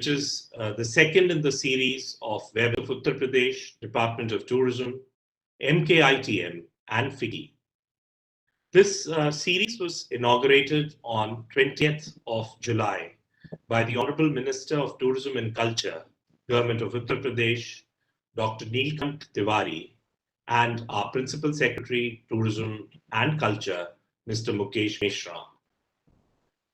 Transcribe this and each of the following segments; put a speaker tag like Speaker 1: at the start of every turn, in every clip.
Speaker 1: is the second in the series of Web of Uttar Pradesh, Department of Tourism, MKITM, and FICCI. This series was inaugurated on 20th of July by the Honorable Minister of Tourism and Culture, Government of Uttar Pradesh, Dr. Neelkant Tiwari, and our Principal Secretary, Tourism and Culture, Mr. Mukesh Meshram.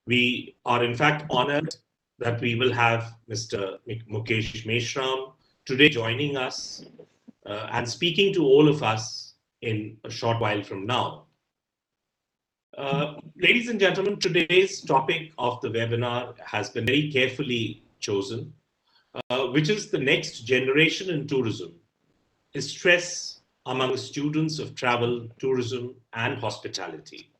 Speaker 1: We are in fact honored that we will have Mr. Mukesh Meshram today joining us and speaking to all of us in a short while from now. Ladies and gentlemen, today's topic of the webinar has been very carefully chosen, which is the next generation in tourism, is stress among students of travel, tourism, and hospitality.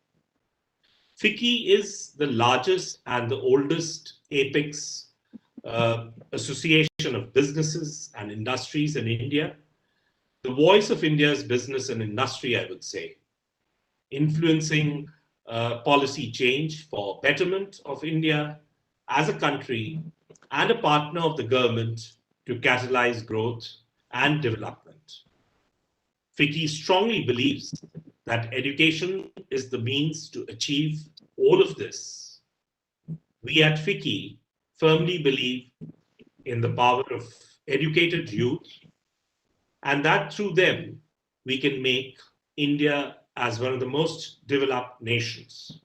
Speaker 1: FICCI is the largest and the oldest apex association of businesses and industries in India, the voice of India's business and industry, I would say, influencing policy change for betterment of India as a country and a partner of the government to catalyze growth and development. FICCI strongly believes that education is the means to achieve all of this. We at FICCI firmly believe in the power of educated youth, and that through them we can make India as one of the most developed nations.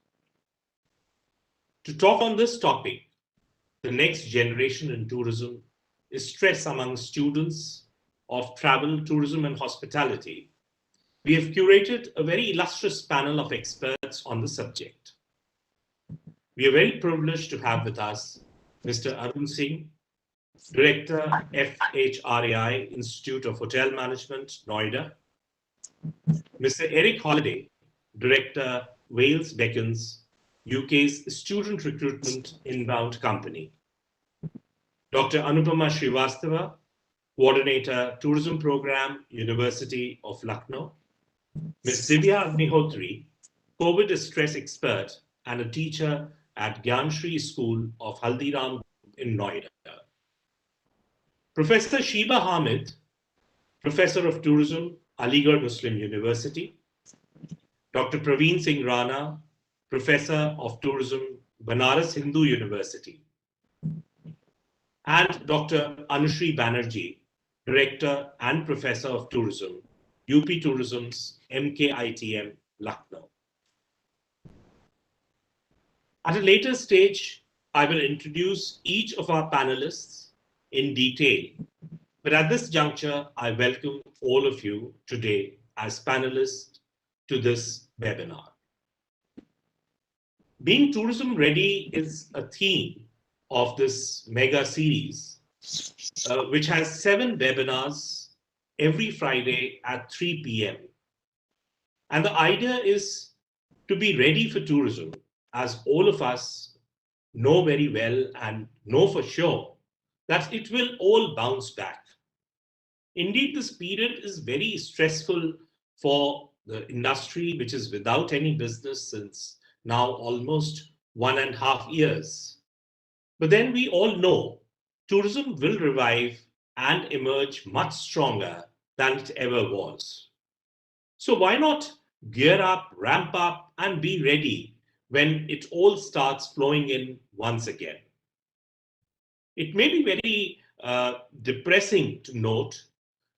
Speaker 1: To talk on this topic, the next generation in tourism, is stress among students of travel, tourism, and hospitality. We have curated a very illustrious panel of experts on the subject. We are very privileged to have with us Mr. Arun Singh, Director, FHRAI, Institute of Hotel Management, Noida. Mr. Eric Holliday, Director, Wales Beacons, UK's Student Recruitment Inbound Company. Dr. Anupam Srivastava, Coordinator, Tourism Program, University of Lucknow. Ms. Divya Agnihotri, COVID stress expert and a teacher at Gyanshri School of Haldiram in Noida. Professor Sheba Hamid, Professor of Tourism, Aligarh Muslim University. Dr. Praveen Singh Rana, Professor of Tourism, Banaras Hindu University. And Dr. Anushri Banerjee, Director and Professor of Tourism, UP Tourism's MKITM, Lucknow. At a later stage, I will introduce each of our panelists in detail, but at this juncture, I welcome all of you today as panelists to this webinar. Being tourism ready is a theme of this mega series, which has 7 webinars every Friday at 3 p.m. And the idea is to be ready for tourism, as all of us know very well and know for sure that it will all bounce back. Indeed, this period is very stressful for the industry, which is without any business since now almost 1.5 years. But then we all know tourism will revive and emerge much stronger than it ever was. So why not gear up, ramp up, and be ready when it all starts flowing in once again? It may be very depressing to note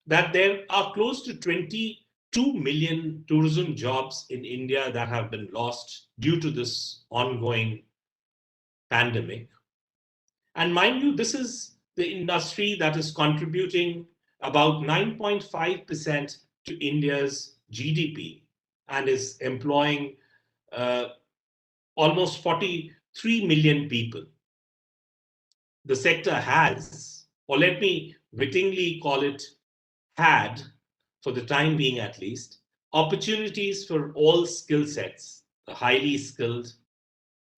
Speaker 1: that there are close to 22 million tourism jobs in India that have been lost due to this ongoing pandemic. And mind you, this is the industry that is contributing about 9.5% to India's GDP and is employing almost 43 million people. The sector has, or let me wittingly call it had, for the time being at least, opportunities for all skill sets, the highly skilled,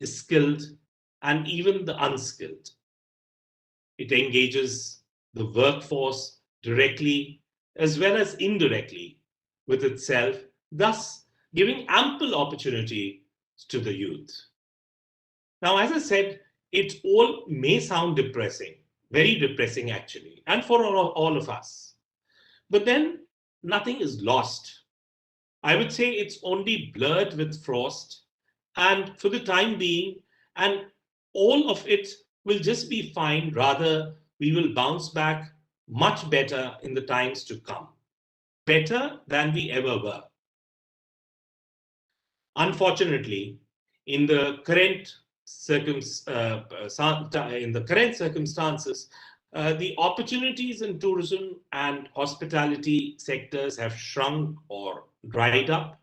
Speaker 1: skilled, and even the unskilled. It engages the workforce directly as well as indirectly with itself, thus giving ample opportunity to the youth. Now, as I said, it all may sound depressing, very depressing actually, and for all of us. But then nothing is lost. I would say it's only blurred with frost, and for the time being, and all of it will just be fine. Rather, we will bounce back much better in the times to come, better than we ever were. Unfortunately, in the current circumstances, the opportunities in tourism and hospitality sectors have shrunk or dried up,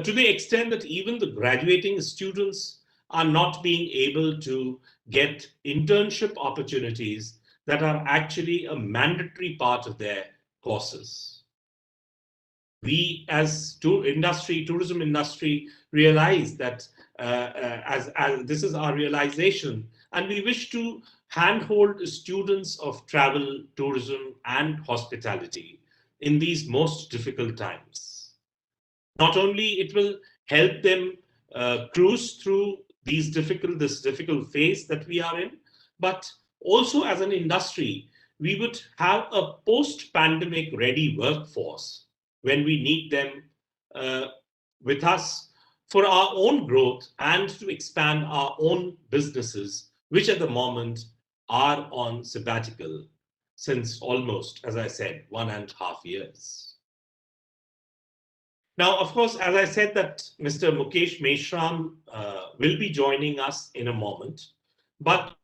Speaker 1: to the extent that even the graduating students are not being able to get internship opportunities that are actually a mandatory part of their courses. We as tourism industry realize that as this is our realization, and we wish to handhold students of travel, tourism, and hospitality in these most difficult times. Not only it will help them cruise through this difficult phase that we are in, but also as an industry, we would have a post-pandemic ready workforce when we need them uh, with us for our own growth and to expand our own businesses, which at the moment are on sabbatical since almost, as I said, 1.5 years. Now, of course, as I said that Mr. Mukesh Meshram will be joining us in a moment, but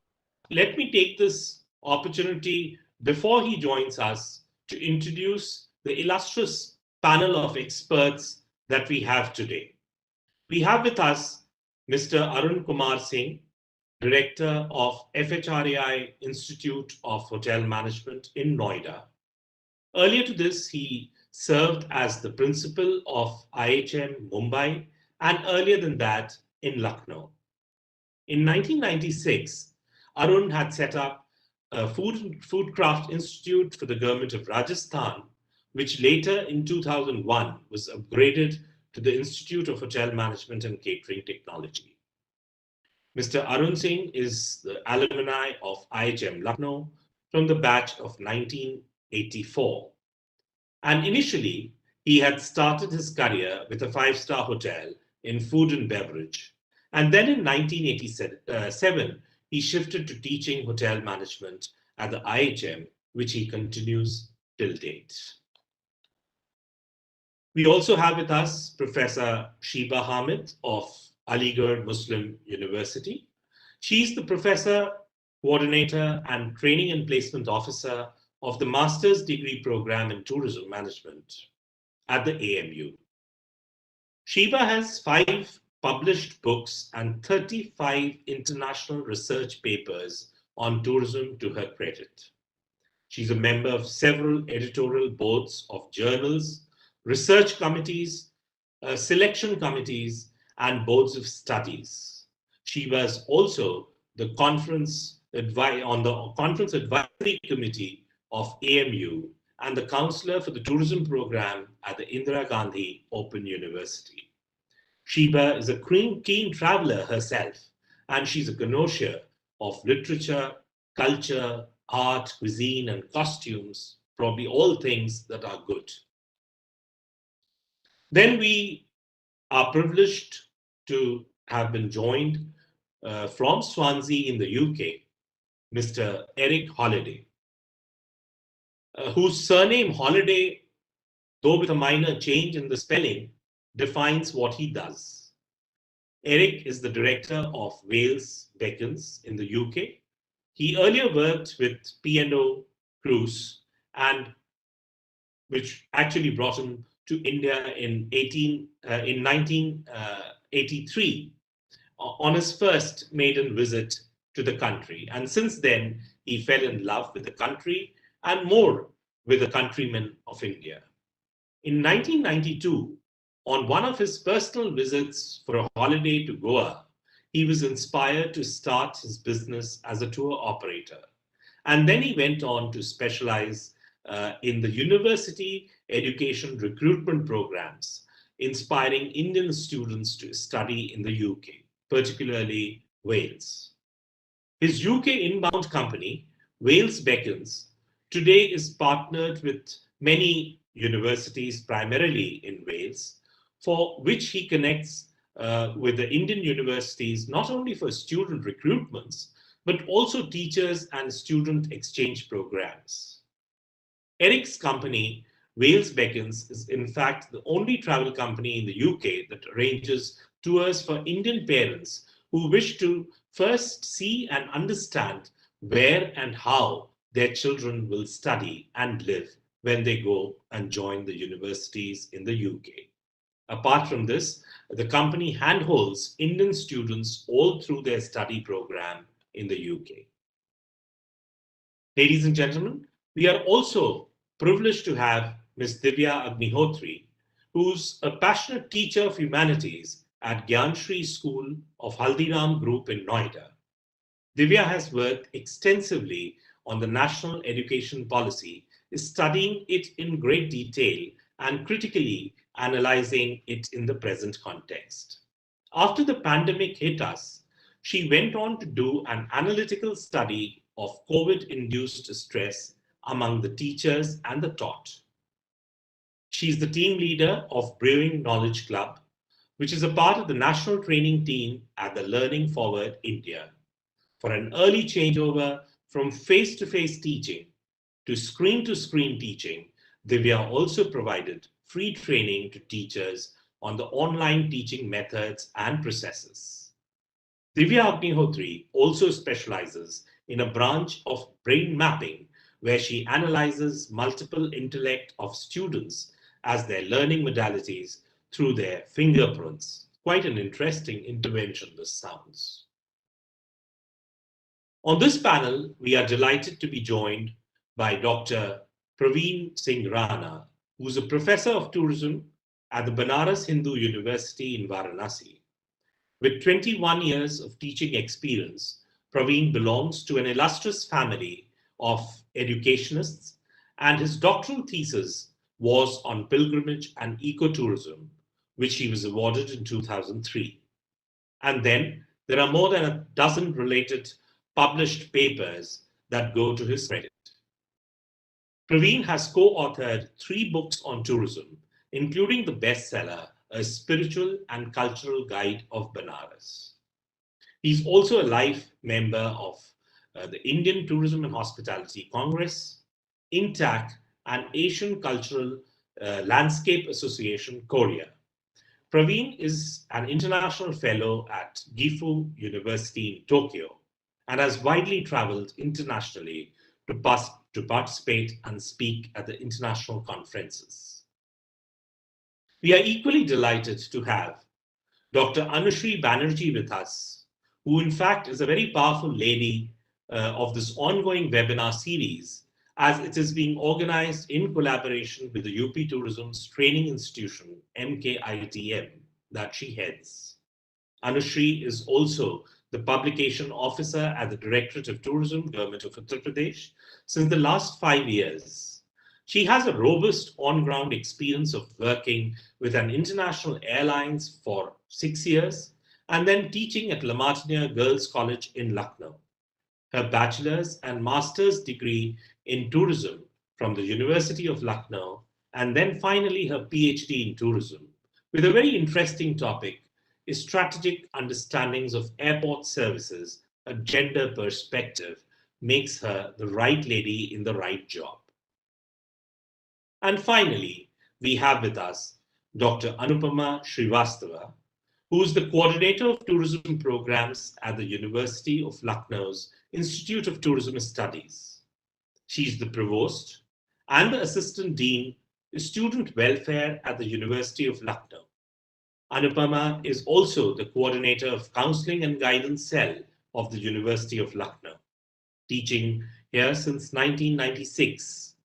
Speaker 1: let me take this opportunity before he joins us to introduce the illustrious panel of experts that we have today. We have with us Mr. Arun Kumar Singh, Director of FHRAI Institute of Hotel Management in Noida. Earlier to this, he served as the principal of IHM Mumbai, and earlier than that in Lucknow. In 1996, Arun had set up a Foodcraft Institute for the government of Rajasthan, which later in 2001 was upgraded to the Institute of Hotel Management and Catering Technology. Mr. Arun Singh is the alumni of IHM Lucknow from the batch of 1984. And initially, he had started his career with a five-star hotel in food and beverage. And then in 1987, he shifted to teaching hotel management at the IHM, which he continues till date. We also have with us Professor Sheba Hamid of Aligarh Muslim University. She's the professor, coordinator, and training and placement officer of the Master's Degree Program in Tourism Management at the AMU. Sheba has 5 published books and 35 international research papers on tourism to her credit. She's a member of several editorial boards of journals, research committees, selection committees, and boards of studies. Sheba is also the conference advisory committee of AMU and the counselor for the tourism program at the Indira Gandhi Open University. Sheba is a keen traveler herself, and she's a connoisseur of literature, culture, art, cuisine, and costumes, probably all things that are good. Then we are privileged to have been joined from Swansea in the UK, Mr. Eric Holiday, whose surname Holiday, though with a minor change in the spelling, defines what he does. Eric is the director of Wales Beacons in the UK. He earlier worked with P&O Cruise, and which actually brought him to India in 1983 on his first maiden visit to the country. And since then, he fell in love with the country and more with the countrymen of India. In 1992, on one of his personal visits for a holiday to Goa, he was inspired to start his business as a tour operator. And then he went on to specialize in the university education recruitment programs, inspiring Indian students to study in the UK, particularly Wales. His UK inbound company, Wales Beckons today is partnered with many universities, primarily in Wales, for which he connects with the Indian universities, not only for student recruitments, but also teachers and student exchange programs. Eric's company, Wales Beckons, is in fact the only travel company in the UK that arranges tours for Indian parents who wish to first see and understand where and how their children will study and live when they go and join the universities in the UK. Apart from this, the company handholds Indian students all through their study program in the UK. Ladies and gentlemen, we are also privileged to have Ms. Divya Agnihotri, who's a passionate teacher of humanities at Gyanshri School of Haldiram Group in Noida. Divya has worked extensively on the national education policy, is studying it in great detail and critically analyzing it in the present context. After the pandemic hit us, she went on to do an analytical study of COVID-induced stress among the teachers and the taught. She's the team leader of Brewing Knowledge Club, which is a part of the national training team at the Learning Forward India. For an early changeover from face-to-face teaching to screen teaching, Divya also provided free training to teachers on the online teaching methods and processes. Divya Agnihotri also specializes in a branch of brain mapping where she analyzes multiple intellect of students as their learning modalities through their fingerprints. Quite an interesting intervention this sounds. On this panel, we are delighted to be joined by Dr. Praveen Singh Rana, who's a professor of tourism at the Banaras Hindu University in Varanasi. With 21 years of teaching experience, Praveen belongs to an illustrious family of educationists, and his doctoral thesis was on pilgrimage and ecotourism, which he was awarded in 2003. And then there are more than a dozen related published papers that go to his credit. Praveen has co-authored 3 books on tourism, including the bestseller, A Spiritual and Cultural Guide of Banaras. He's also a life member of the Indian Tourism and Hospitality Congress, INTAC, and Asian Cultural Landscape Association, Korea. Praveen is an international fellow at Gifu University in Tokyo and has widely traveled internationally to participate and speak at the international conferences. We are equally delighted to have Dr. Anushri Banerjee with us, who in fact is a very powerful lady of this ongoing webinar series, as it is being organized in collaboration with the UP Tourism's training institution, MKITM, that she heads. Anushri is also the publication officer at the Directorate of Tourism, Government of Uttar Pradesh, since the last 5 years. She has a robust on-ground experience of working with an international airlines for 6 years and then teaching at La Martiniere Girls College in Lucknow. Her bachelor's and master's degree in tourism from the University of Lucknow, and then finally her PhD in tourism, with a very interesting topic, is strategic understandings of airport services, a gender perspective, makes her the right lady in the right job. And finally, we have with us Dr. Anupam Srivastava, who is the coordinator of tourism programs at the University of Lucknow's Institute of Tourism Studies. She's the provost and the assistant dean of student welfare at the University of Lucknow. Anupama is also the coordinator of counseling and guidance cell of the University of Lucknow, teaching here since 1996.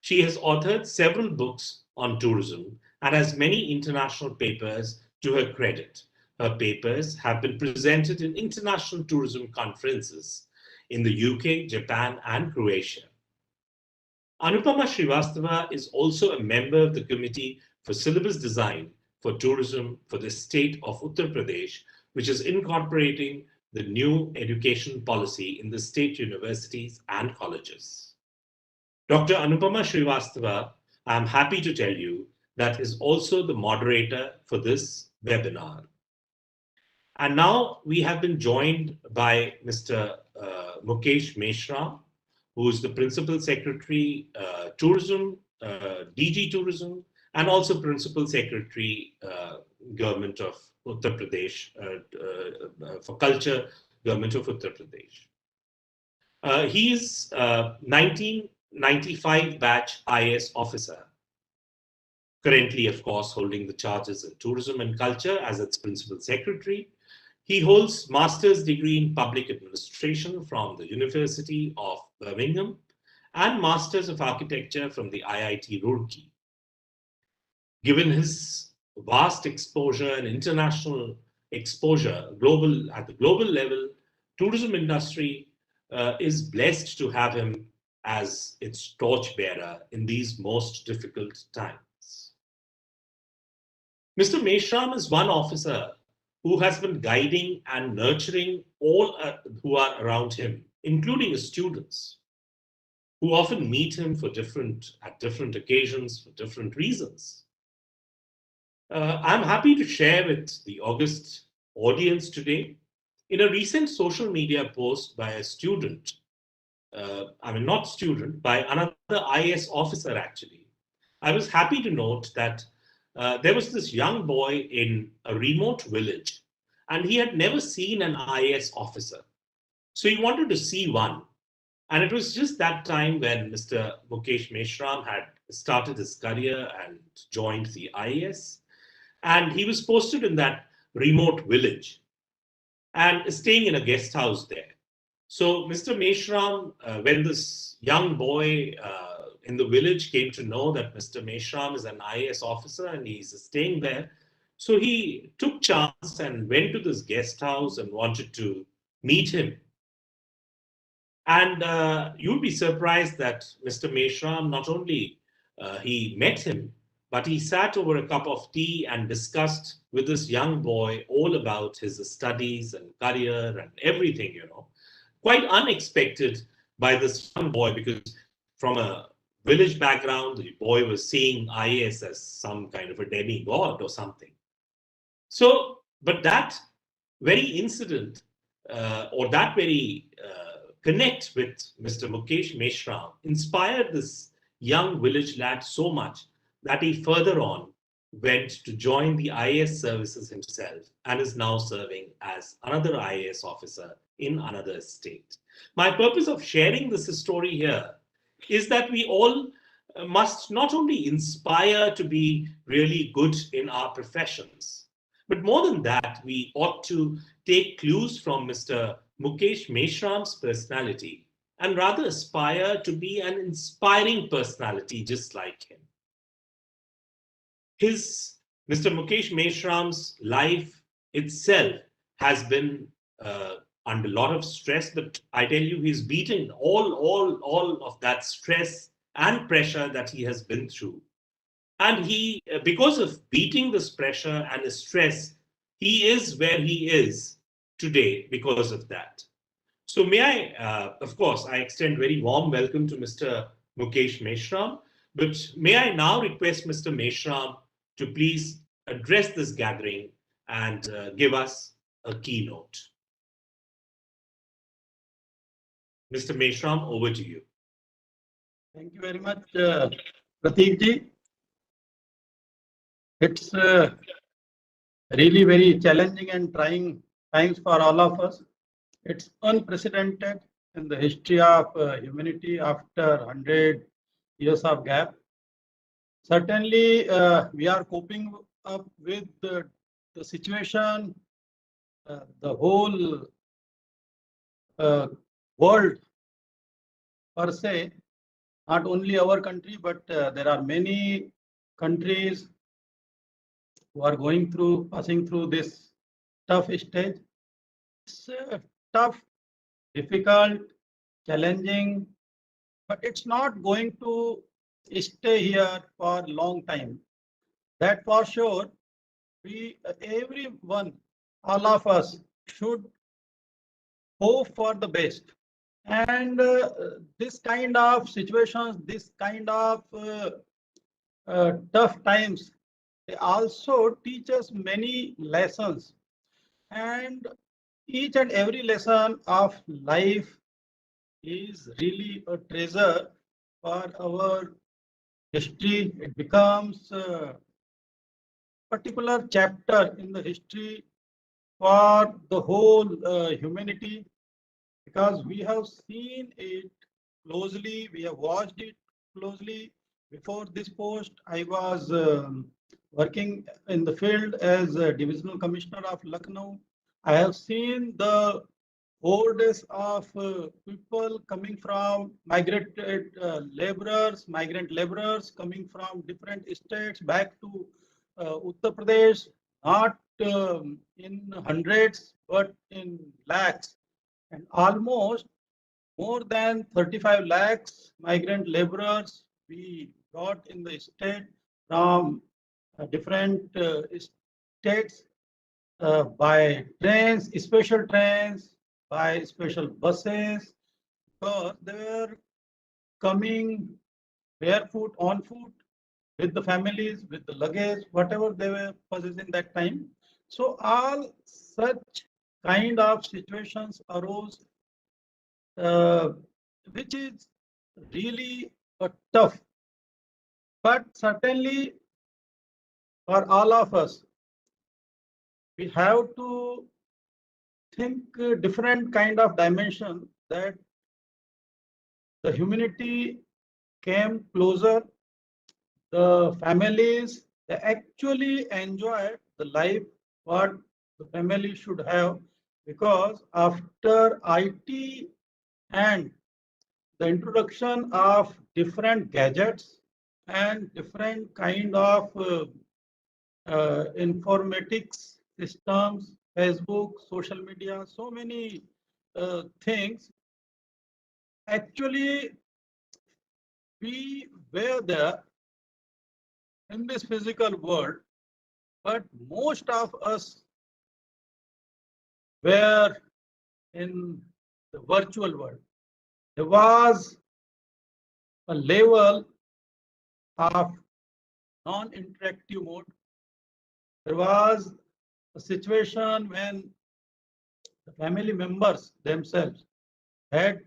Speaker 1: She has authored several books on tourism and has many international papers to her credit. Her papers have been presented in international tourism conferences in the UK, Japan, and Croatia. Anupam Srivastava is also a member of the Committee for Syllabus Design for Tourism for the state of Uttar Pradesh, which is incorporating the new education policy in the state universities and colleges. Dr. Anupam Srivastava, I'm happy to tell you, that is also the moderator for this webinar. And now we have been joined by Mr. Mukesh Meshram, who is the Principal Secretary, Tourism, DG Tourism, and also Principal Secretary, Government of Uttar Pradesh, for Culture, Government of Uttar Pradesh. He is 1995 batch IAS officer, currently, of course, holding the charges in tourism and culture as its principal secretary. He holds master's degree in public administration from the University of Birmingham and masters of architecture from the IIT Roorkee. Given his vast exposure and international exposure at the global level, tourism industry is blessed to have him as its torchbearer in these most difficult times. Mr. Meshram is one officer who has been guiding and nurturing all who are around him, including his students, who often meet him at different occasions for different reasons. I'm happy to share with the august audience today, in a recent social media post by a student, by another IAS officer actually, I was happy to note that there was this young boy in a remote village, and he had never seen an IAS officer. So he wanted to see one. And it was just that time when Mr. Mukesh Meshram had started his career and joined the IAS. And he was posted in that remote village and staying in a guest house there. So Mr. Meshram, when this young boy in the village came to know that Mr. Meshram is an IAS officer and he's staying there, so he took chance and went to this guest house and wanted to meet him. And you'd be surprised that Mr. Meshram, not only he met him, but he sat over a cup of tea and discussed with this young boy all about his studies and career and everything, Quite unexpected by this young boy, because from a village background, the boy was seeing IAS as some kind of a demigod or something. So, but that very incident or that very connect with Mr. Mukesh Meshram inspired this young village lad so much that he further on went to join the IAS services himself and is now serving as another IAS officer in another state. My purpose of sharing this story here is that we all must not only inspire to be really good in our professions, but more than that, we ought to take clues from Mr. Mukesh Meshram's personality and rather aspire to be an inspiring personality just like him. Mr. Mukesh Meshram's life itself has been under a lot of stress, but I tell you, he's beaten all of that stress and pressure that he has been through. And he, because of beating this pressure and the stress, he is where he is today because of that. So may I, of course, I extend very warm welcome to Mr. Mukesh Meshram, but may I now request Mr. Meshram to please address this gathering and give us a keynote. Mr. Meshram, over to you.
Speaker 2: Thank you very much, Prateek ji. It's really very challenging and trying times for all of us. It's unprecedented in the history of humanity after 100 years of gap. Certainly, we are coping up with the situation, the whole world per se, not only our country, but there are many countries who are passing through this tough stage. It's tough, difficult, challenging, but it's not going to stay here for a long time. That for sure, everyone, all of us should hope for the best. And this kind of situations, this kind of tough times, they also teach us many lessons. And each and every lesson of life is really a treasure for our history. It becomes a particular chapter in the history for the whole humanity, because we have seen it closely, we have watched it closely. Before this post, I was working in the field as a divisional commissioner of Lucknow. I have seen the hordes of people coming from migrant laborers coming from different states back to Uttar Pradesh, not in hundreds, but in lakhs. And almost more than 35 lakhs migrant laborers we got in the state from different states by trains, special trains, by special buses, because they were coming barefoot, on foot, with the families, with the luggage, whatever they were possessing that time. So all such kind of situations arose, uh, which is really tough. But certainly for all of us, we have to think different kind of dimension, that the humanity came closer, the families, they actually enjoy the life what the family should have, because after IT and the introduction of different gadgets and different kind of informatics systems, Facebook, social media, so many things. Actually, we were there in this physical world, but most of us were in the virtual world. There was a level of non-interactive mode. There was a situation when the family members themselves had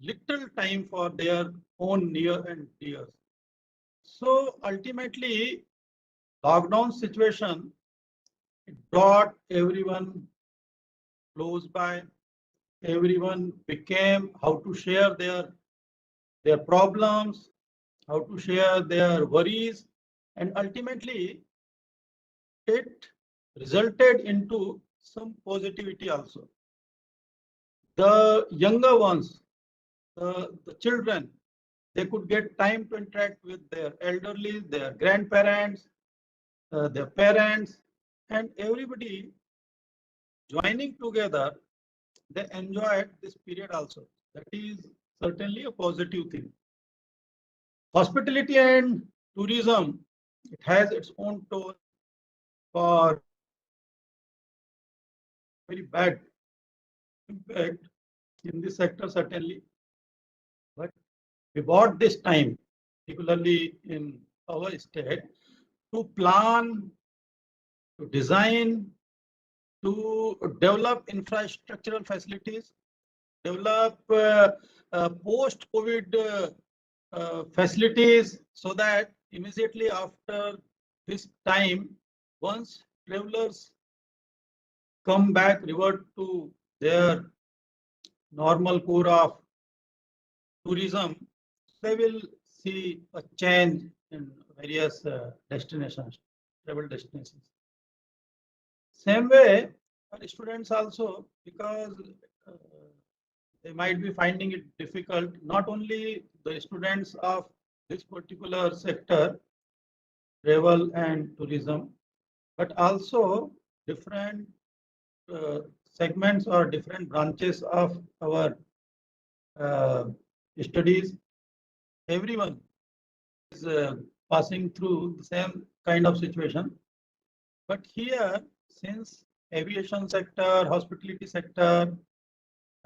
Speaker 2: little time for their own near and dears. So ultimately, lockdown situation, it brought everyone close by. Everyone became how to share their problems, how to share their worries, and ultimately it resulted into some positivity also. The younger ones, the children, they could get time to interact with their elderly, their grandparents, their parents, and everybody joining together. They enjoyed this period also. That is certainly a positive thing. Hospitality and tourism, it has its own toll for very bad impact in this sector certainly. But we bought this time, particularly in our state, to plan, to design, to develop infrastructural facilities, develop post-COVID facilities, so that immediately after this time, once travelers come back, revert to their normal core of tourism, they will see a change in various destinations, travel destinations. Same way, for students also, because uh, they might be finding it difficult, not only the students of this particular sector, travel and tourism, but also different segments or different branches of our uh, studies. Everyone is passing through the same kind of situation. But here, since aviation sector, hospitality sector,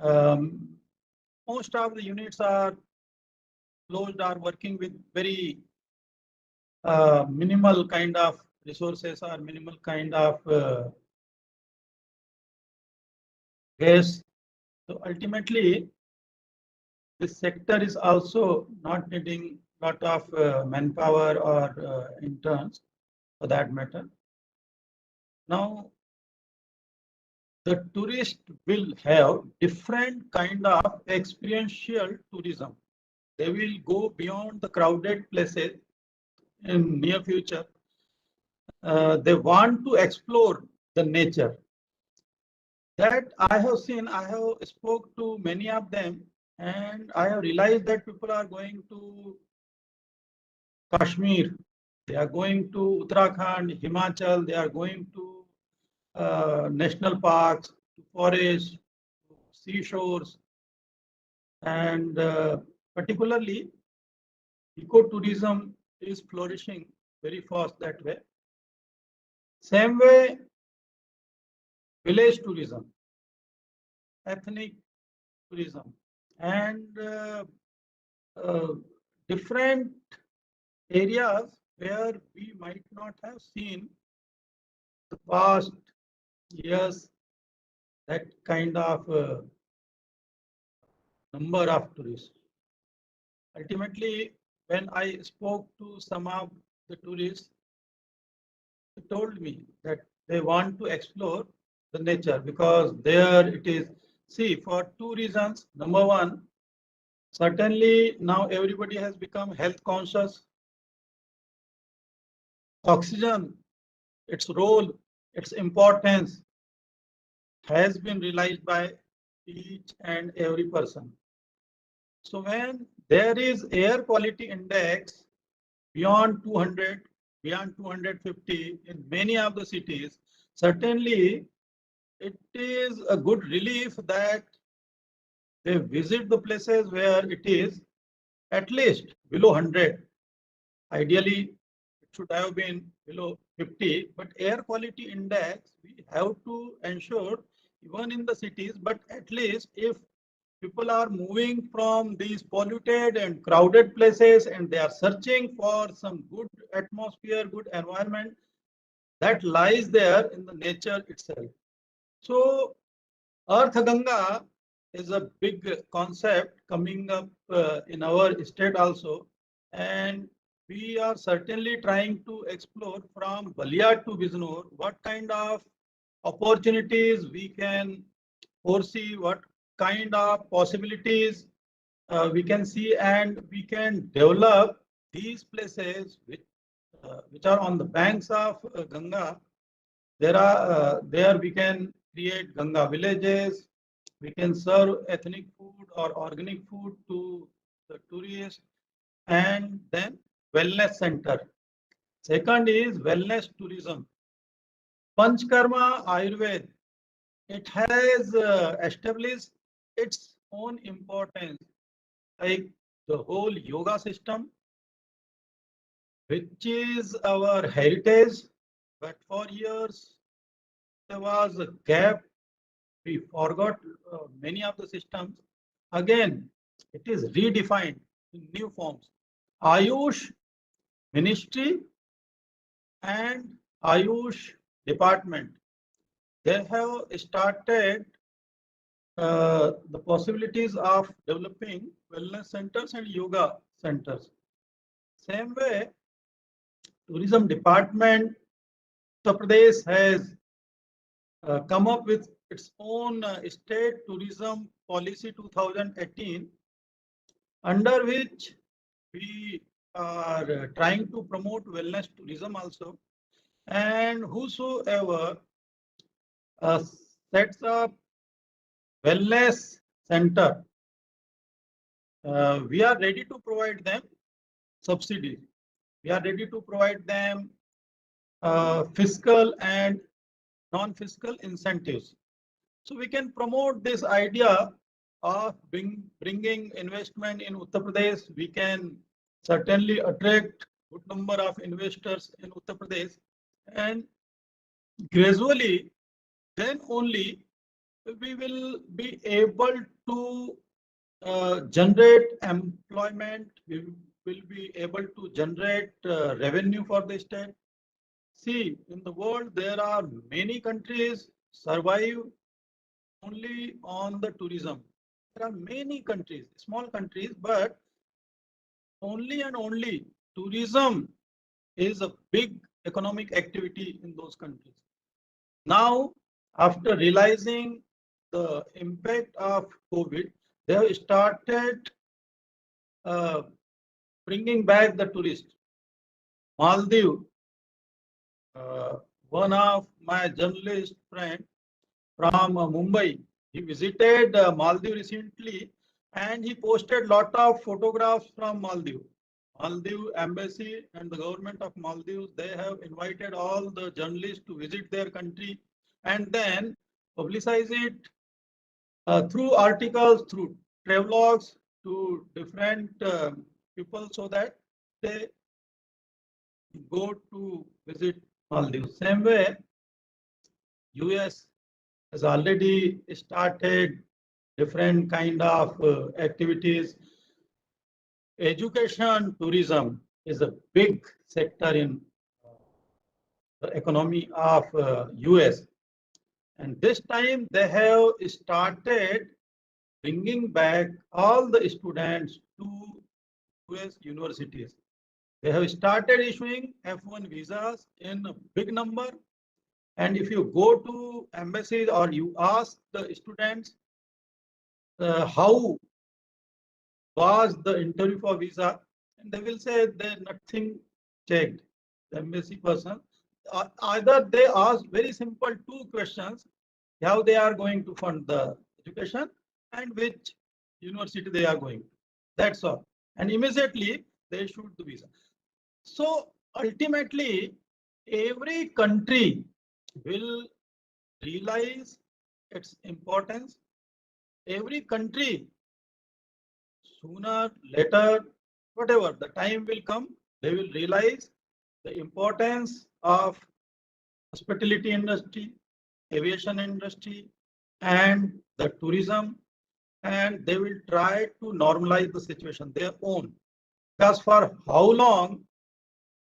Speaker 2: Most of the units are closed, are working with very minimal kind of resources or minimal kind of gas. So ultimately, this sector is also not needing a lot of manpower or interns for that matter. Now, the tourist will have different kind of experiential tourism. They will go beyond the crowded places in near future. They want to explore the nature. That I have seen, I have spoke to many of them, and I have realized that people are going to Kashmir, they are going to Uttarakhand, Himachal, they are going to national parks, forests, seashores, and particularly ecotourism is flourishing very fast that way. Same way, village tourism, ethnic tourism, and different areas where we might not have seen the past years that kind of number of tourists. Ultimately, when I spoke to some of the tourists, they told me that they want to explore the nature because there it is. See, for two reasons. Number one, certainly now everybody has become health conscious. Oxygen, its role, its importance has been realized by each and every person. So when there is air quality index beyond 200, beyond 250 in many of the cities, certainly it is a good relief that they visit the places where it is at least below 100. Ideally, it should have been below 50, but air quality index, we have to ensure even in the cities, but at least if people are moving from these polluted and crowded places and they are searching for some good atmosphere, good environment, that lies there in the nature itself. So Earth Ganga is a big concept coming up in our state also, and we are certainly trying to explore from Balia to Bijnor what kind of opportunities we can foresee, what kind of possibilities we can see, and we can develop these places which are on the banks of Ganga. There we can create Ganga villages. We can serve ethnic food or organic food to the tourists, and then wellness center. Second is wellness tourism. Panchkarma Ayurveda, it has established its own importance, like the whole yoga system, which is our heritage, but for years there was a gap. We forgot many of the systems. Again, it is redefined in new forms. Ayush Ministry and Ayush Department, they have started the possibilities of developing wellness centers and yoga centers. Same way, Tourism Department, Uttar Pradesh has come up with its own state tourism policy 2018, under which we are trying to promote wellness tourism also. And whosoever sets up wellness center, we are ready to provide them subsidies. We are ready to provide them fiscal and non-fiscal incentives. So we can promote this idea of bringing investment in Uttar Pradesh. We can certainly attract good number of investors in Uttar Pradesh, and gradually then only we will be able to generate employment, we will be able to generate revenue for the state. See, in the world, there are many countries survive only on the tourism. There are many countries, small countries, but only and only tourism is a big economic activity in those countries. Now, after realizing the impact of COVID, they have started uh, bringing back the tourists. Maldives, uh, one of my journalist friend from Mumbai, he visited Maldives recently and he posted lot of photographs from Maldives. Maldives embassy and the government of Maldives, they have invited all the journalists to visit their country and then publicize it through articles, through travelogues to different people so that they go to visit Maldives. Same way, US has already started different kind of activities. Education, tourism is a big sector in the economy of US. And this time they have started bringing back all the students to US universities. They have started issuing F1 visas in a big number. And if you go to embassies or you ask the students how was the interview for visa, and they will say that nothing checked. The embassy person, either they ask very simple two questions: how they are going to fund the education and which university they are going to. That's all. And immediately they issued the visa. So ultimately, every country will realize its importance. Every country, sooner, later, whatever the time will come, they will realize the importance of hospitality industry, aviation industry, and the tourism, and they will try to normalize the situation their own. Because for how long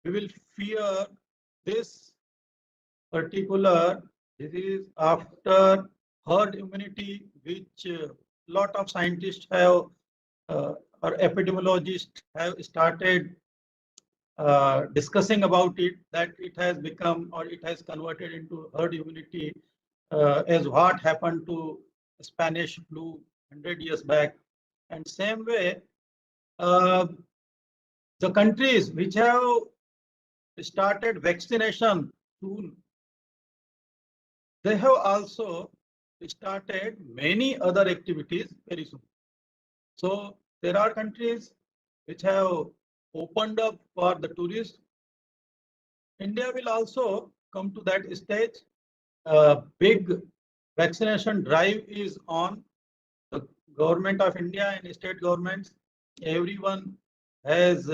Speaker 2: we will fear this particular disease after herd immunity, which lot of scientists have or epidemiologists have started discussing about it, that it has become or it has converted into herd immunity as what happened to Spanish flu 100 years back. And same way, uh, the countries which have started vaccination soon, they have also started many other activities very soon. So there are countries which have opened up for the tourists. India will also come to that stage. Big vaccination drive is on. The government of India and state governments, everyone has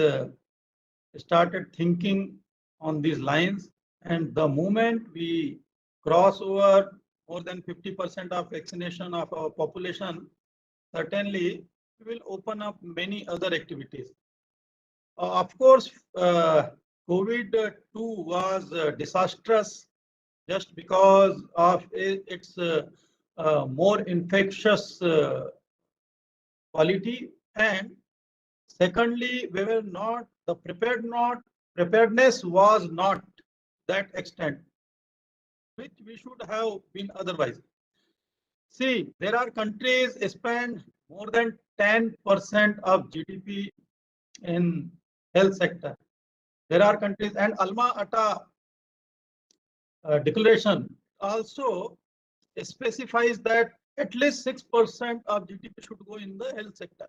Speaker 2: started thinking on these lines. And the moment we cross over more than 50% of vaccination of our population, certainly we will open up many other activities. Of course, COVID-2 was disastrous just because of its more infectious quality, and secondly, we were not the preparedness was not that extent which we should have been otherwise. See, there are countries spend more than 10% of GDP in health sector. There are countries, and Alma Ata declaration also specifies that at least 6% of GDP should go in the health sector.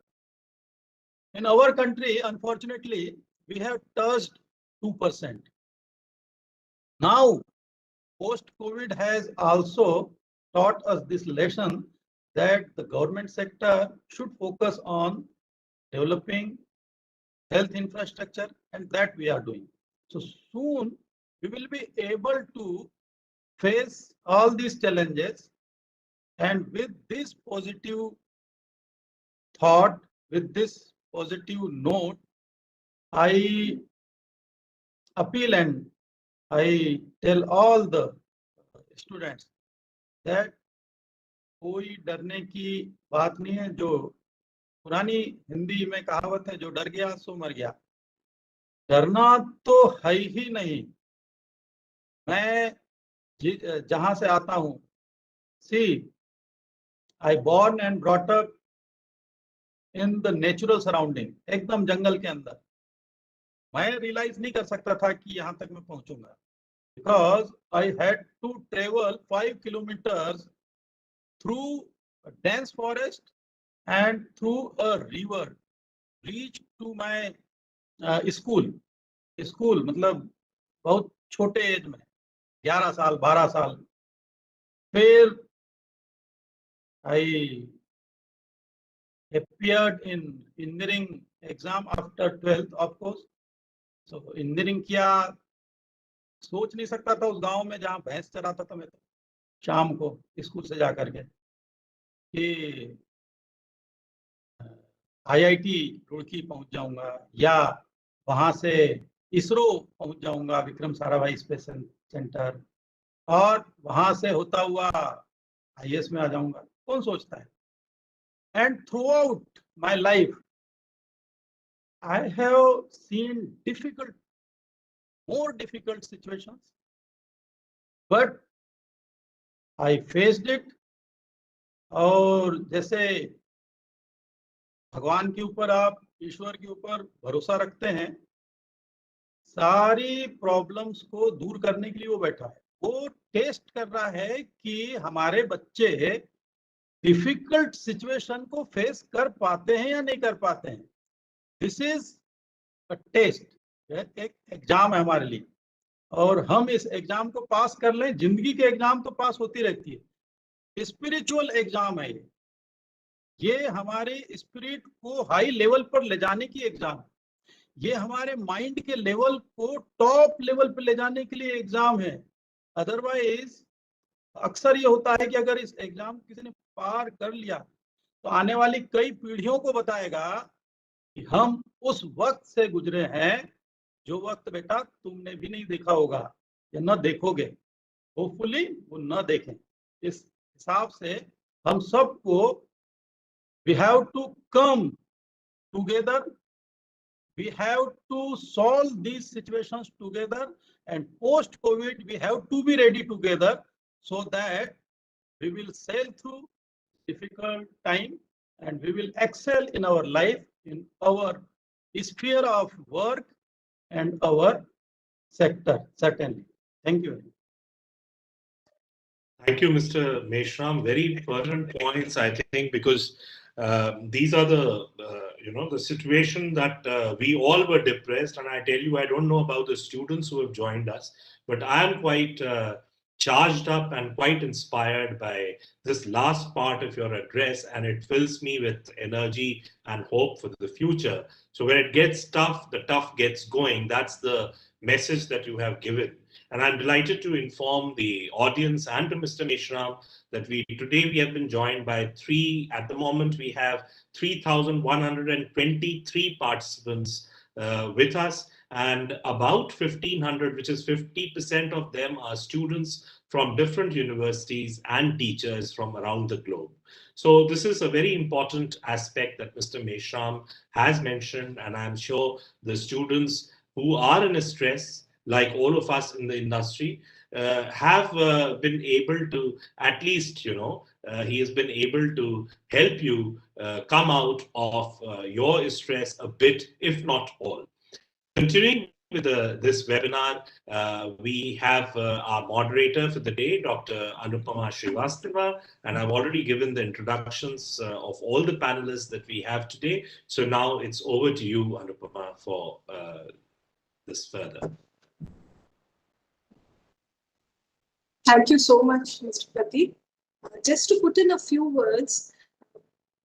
Speaker 2: In our country, unfortunately, we have touched 2%. Now, post-COVID has also taught us this lesson that the government sector should focus on developing health infrastructure, and that we are doing. So soon we will be able to face all these challenges And with this positive thought, with this positive note, I appeal and I tell all the students that कोई डरने की बात नहीं है। जो पुरानी हिंदी में कहावत है, जो डर गया सो मर गया, डरना तो है ही नहीं। मैं जहां से आता हूं, see I born and brought up in the natural surrounding, एकदम जंगल के अंदर। मैं रियलाइज नहीं कर सकता था कि यहां तक मैं पहुंचूंगा, because I had to travel 5 kilometres through dense forest and through a river reach to my school मतलब बहुत छोटे एज में, 11 साल 12 साल। फिर I appeared in engineering exam after 12th of course। so engineering किया, सोच नहीं सकता था उस गांव में जहां भैंस चराता था मैं, तो शाम को स्कूल से जा करके कि IIT रुड़की पहुंच जाऊंगा या वहां से इसरो पहुंच जाऊंगा, विक्रम साराभाई स्पेस सेंटर, और वहां से होता हुआ IAS में आ जाऊंगा। कौन सोचता है? And through out my life I have seen difficult, more difficult situations, but I faced it। और जैसे भगवान के ऊपर, आप ईश्वर के ऊपर भरोसा रखते हैं, सारी प्रॉब्लम्स को दूर करने के लिए वो बैठा है। वो टेस्ट कर रहा है कि हमारे बच्चे डिफिकल्ट सिचुएशन को फेस कर पाते हैं या नहीं कर पाते हैं। दिस इज अ टेस्ट, एक एग्जाम है हमारे लिए, और हम इस एग्जाम को पास कर लें। जिंदगी के एग्जाम तो पास होती रहती है, स्पिरिचुअल एग्जाम है ये हमारे स्पिरिट को हाई लेवल पर ले जाने की एग्जाम है। ये हमारे माइंड के लेवल को टॉप लेवल पर ले जाने के लिए एग्जाम है। अदरवाइज अक्सर ये होता है कि अगर इस एग्जाम किसी ने पार कर लिया तो आने वाली कई पीढ़ियों को बताएगा कि हम उस वक्त से गुजरे हैं जो वक्त बेटा तुमने भी नहीं देखा होगा या न देखोगे। होपफुली वो न देखें। इस हिसाब से हम सबको we have to come together, we have to solve these situations together, and post COVID we have to be ready together so that we will sail through difficult time and we will excel in our life, in our sphere of work and our sector, certainly. Thank you.
Speaker 1: Thank you, Mr. Meshram. Very pertinent points, I think, because these are the situation that we all were depressed. And I tell you, I don't know about the students who have joined us, but I am quite charged up and quite inspired by this last part of your address, and it fills me with energy and hope for the future. So when it gets tough, the tough gets going. That's the message that you have given. And I'm delighted to inform the audience and to Mr. Meshram that today we have been joined by at the moment we have 3,123 participants with us, and about 1,500, which is 50% of them, are students from different universities and teachers from around the globe. So this is a very important aspect that Mr. Meshram has mentioned, and I'm sure the students who are in a stress, like all of us in the industry, have been able to, at least, he has been able to help you come out of your stress a bit, if not all. Continuing with this webinar, we have our moderator for the day, Dr. Anupam Srivastava, and I've already given the introductions of all the panelists that we have today. So now it's over to you, Anupama, for this further.
Speaker 3: Thank you so much, Mr. Prateek. Just to put in a few words,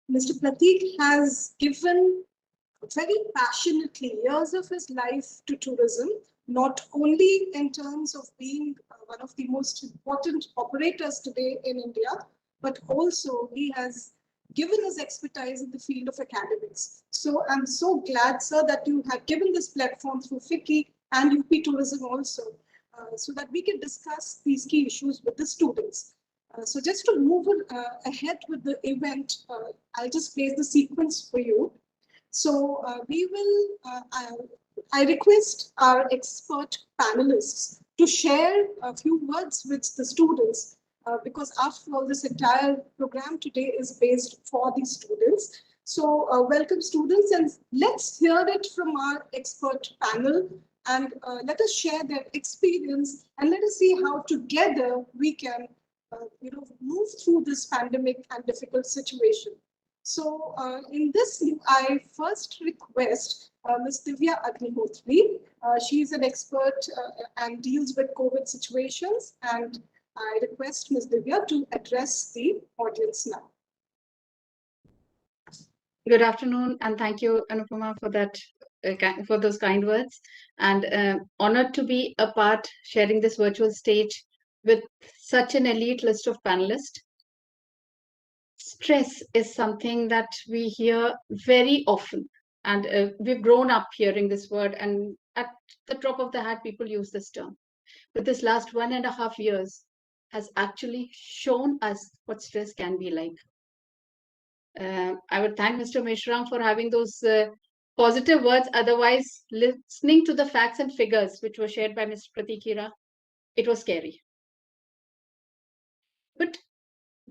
Speaker 3: Mr. Prateek has given very passionately years of his life to tourism, not only in terms of being one of the most important operators today in India, but also he has given his expertise in the field of academics. So I'm so glad, sir, that you have given this platform through FICCI and UP Tourism also, so that we can discuss these key issues with the students. So just to move ahead with the event, I'll just place the sequence for you. So we will, I request our expert panelists to share a few words with the students, because after all, this entire program today is based for the students. So welcome students, and let's hear it from our expert panel, and let us share their experience, and let us see how together we can move through this pandemic and difficult situation. So in this, I first request Ms. Divya Agnihotri. She is an expert and deals with COVID situations, and I request Ms. Divya to address the audience now.
Speaker 4: Good afternoon, and thank you, Anupama, for that, for those kind words. And honored to be a part sharing this virtual stage with such an elite list of panelists. Stress is something that we hear very often, and we've grown up hearing this word. And at the drop of the hat, people use this term. But this last 1.5 years has actually shown us what stress can be like. I would thank Mr. Mishram for having those positive words. Otherwise, listening to the facts and figures which were shared by Mr. Pratikira, it was scary. But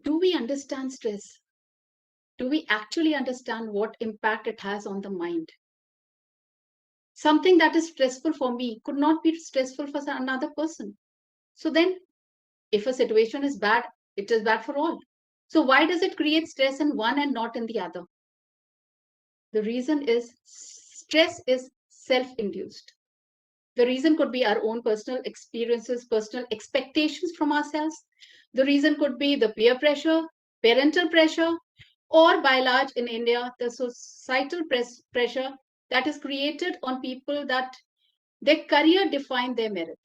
Speaker 4: do we understand stress? Do we actually understand what impact it has on the mind? Something that is stressful for me could not be stressful for another person. So then, if a situation is bad, it is bad for all. So why does it create stress in one and not in the other? The reason is stress is self-induced. The reason could be our own personal experiences, personal expectations from ourselves. The reason could be the peer pressure, parental pressure, or by large in India, the societal pressure that is created on people that their career define their merit,